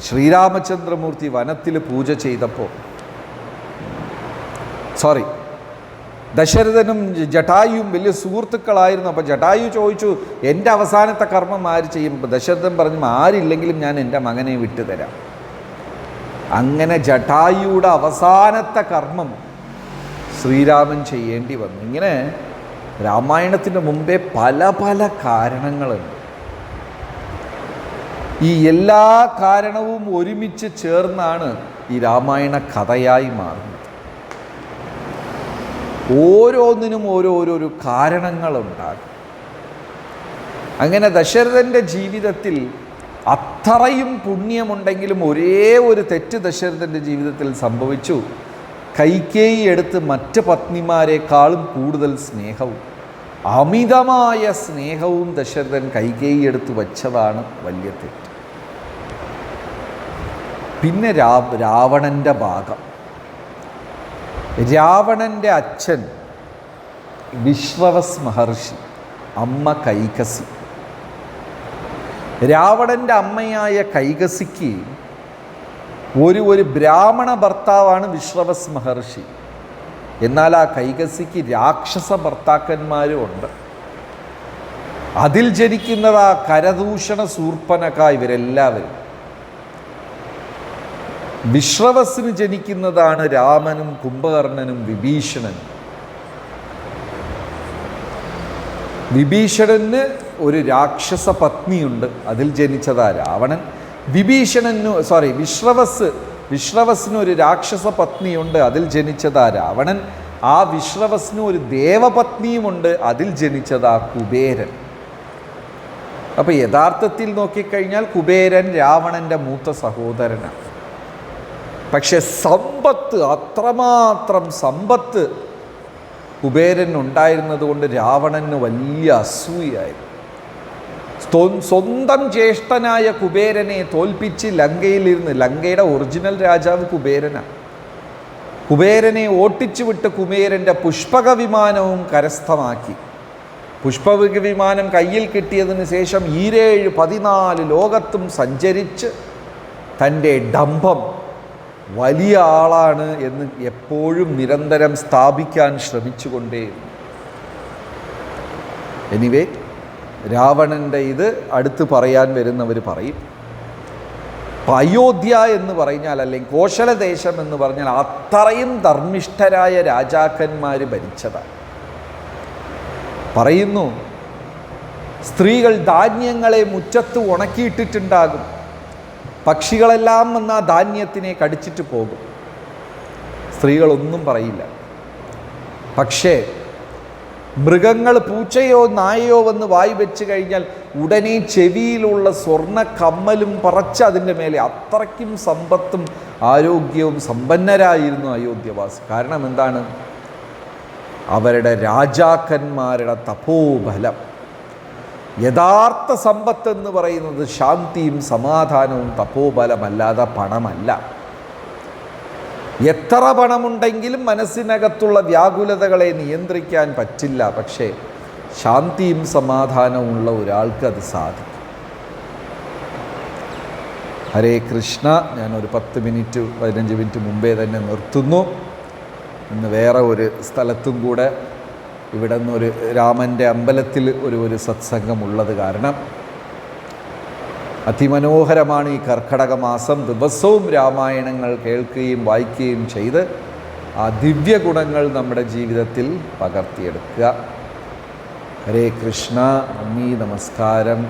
ശ്രീരാമചന്ദ്രമൂർത്തി വനത്തിൽ പൂജ ചെയ്തപ്പോൾ, ദശരഥനും ജടായുവും വലിയ സുഹൃത്തുക്കളായിരുന്നു. അപ്പോൾ ജടായു ചോദിച്ചു, എൻ്റെ അവസാനത്തെ കർമ്മം ആര് ചെയ്യും? ദശരഥൻ പറഞ്ഞു, ആരില്ലെങ്കിലും ഞാൻ എൻ്റെ മകനെ വിട്ടുതരാം. അങ്ങനെ ജടായുയുടെ അവസാനത്തെ കർമ്മം ശ്രീരാമൻ ചെയ്യേണ്ടി വന്നു. ഇങ്ങനെ രാമായണത്തിന് മുമ്പേ പല പല കാരണങ്ങളുണ്ട്. ഈ എല്ലാ കാരണവും ഒരുമിച്ച് ചേർന്നാണ് ഈ രാമായണ കഥയായി മാറുന്നത്. ഓരോന്നിനും ഓരോരോ കാരണങ്ങളുണ്ടാകും. അങ്ങനെ ദശരഥൻ്റെ ജീവിതത്തിൽ അത്രയും പുണ്യമുണ്ടെങ്കിലും ഒരേ ഒരു തെറ്റ് ദശരഥൻ്റെ ജീവിതത്തിൽ സംഭവിച്ചു. കൈകേയി എടുത്ത് മറ്റ് പത്നിമാരെക്കാളും കൂടുതൽ സ്നേഹവും അമിതമായ സ്നേഹവും ദശരഥൻ കൈകേയി എടുത്ത് വച്ചതാണ് വലിയ തെറ്റ്. പിന്നെ രാവണൻ്റെ ഭാഗം. രാവണൻ്റെ അച്ഛൻ വിശ്വവസ് മഹർഷി, അമ്മ കൈകസി. രാവണൻ്റെ അമ്മയായ കൈകസിക്ക് ഒരു ബ്രാഹ്മണ ഭർത്താവാണ് വിശ്വവസ് മഹർഷി. എന്നാൽ ആ കൈകസിക്ക് രാക്ഷസ ഭർത്താക്കന്മാരും ഉണ്ട്. അതിൽ ജനിക്കുന്നത് ആ കരദൂഷണ ശൂർപ്പണഖ, ഇവരെല്ലാവരും. വിശ്വവസിന് ജനിക്കുന്നതാണ് രാമനും കുംഭകർണനും വിഭീഷണനും. വിഭീഷണന് ഒരു രാക്ഷസ പത്നിയുണ്ട്, അതിൽ ജനിച്ചതാ രാവണൻ. വിശ്വവസിന് ഒരു രാക്ഷസ പത്നിയുണ്ട്, അതിൽ ജനിച്ചതാ രാവണൻ. ആ വിശ്വവസിന് ഒരു ദേവപത്നിയുമുണ്ട്, അതിൽ ജനിച്ചതാ കുബേരൻ. അപ്പം യഥാർത്ഥത്തിൽ നോക്കിക്കഴിഞ്ഞാൽ കുബേരൻ രാവണൻ്റെ മൂത്ത സഹോദരനാണ്. പക്ഷെ സമ്പത്ത്, അത്രമാത്രം സമ്പത്ത് കുബേരൻ ഉണ്ടായിരുന്നത് കൊണ്ട് രാവണന് വലിയ അസൂയായിരുന്നു. സ്വന്തം ജ്യേഷ്ഠനായ കുബേരനെ തോൽപ്പിച്ച് ലങ്കയിലിരുന്ന്, ലങ്കയുടെ ഒറിജിനൽ രാജാവ് കുബേരനാണ്. കുബേരനെ ഓട്ടിച്ചു വിട്ട് കുബേരൻ്റെ പുഷ്പക വിമാനവും കരസ്ഥമാക്കി. പുഷ്പക വിമാനം കയ്യിൽ കിട്ടിയതിന് ശേഷം 14 ലോകത്തും സഞ്ചരിച്ച് തൻ്റെ ഡംഭം, വലിയ ആളാണ് എന്ന് എപ്പോഴും നിരന്തരം സ്ഥാപിക്കാൻ ശ്രമിച്ചുകൊണ്ടേയിരുന്നു. എനിവേ, രാവണൻ്റെ ഇത് അടുത്ത് പറയാൻ വരുന്നവർ പറയും. അയോധ്യ എന്ന് പറഞ്ഞാൽ, അല്ലെങ്കിൽ കോശലദേശം എന്ന് പറഞ്ഞാൽ അത്രയും ധർമ്മിഷ്ഠരായ രാജാക്കന്മാർ ഭരിച്ചതാണ്. പറയുന്നു, സ്ത്രീകൾ ധാന്യങ്ങളെ മുറ്റത്ത് ഉണക്കിയിട്ടിട്ടുണ്ടാകും. പക്ഷികളെല്ലാം വന്ന് ആ ധാന്യത്തിനെ കടിച്ചിട്ട് പോകും. സ്ത്രീകളൊന്നും പറയില്ല. പക്ഷേ മൃഗങ്ങൾ, പൂച്ചയോ നായയോ വന്ന് വായി വെച്ച് കഴിഞ്ഞാൽ ഉടനെ ചെവിയിലുള്ള സ്വർണ്ണ കമ്മലും പറച്ച് അതിൻ്റെ മേലെ. അത്രയ്ക്കും സമ്പത്തും ആരോഗ്യവും സമ്പന്നരായിരുന്നു അയോധ്യവാസി. കാരണം എന്താണ്? അവരുടെ രാജാക്കന്മാരുടെ തപോബലം. യഥാർത്ഥ സമ്പത്തെന്ന് പറയുന്നത് ശാന്തിയും സമാധാനവും തപോബലമല്ലാതെ പണമല്ല. എത്ര പണമുണ്ടെങ്കിലും മനസ്സിനകത്തുള്ള വ്യാകുലതകളെ നിയന്ത്രിക്കാൻ പറ്റില്ല. പക്ഷേ ശാന്തിയും സമാധാനവും ഉള്ള ഒരാൾക്ക് അത് സാധിക്കും. ഹരേ കൃഷ്ണ. ഞാനൊരു 10-15 മിനിറ്റ് മുമ്പേ തന്നെ നിർത്തുന്നു. ഇന്ന് വേറെ ഒരു സ്ഥലത്തും കൂടെ ഇവിടെ നിന്നൊരു രാമൻ്റെ അമ്പലത്തിൽ ഒരു സത്സംഗമുള്ളത് കാരണം അതിമനോഹരമാണ് ഈ കർക്കടക മാസം. ദിവസവും രാമായണങ്ങൾ കേൾക്കുകയും വായിക്കുകയും ചെയ്ത് ആ ദിവ്യ ഗുണങ്ങൾ നമ്മുടെ ജീവിതത്തിൽ പകർത്തിയെടുക്കുക. ഹരേ കൃഷ്ണ. നന്ദി, നമസ്കാരം.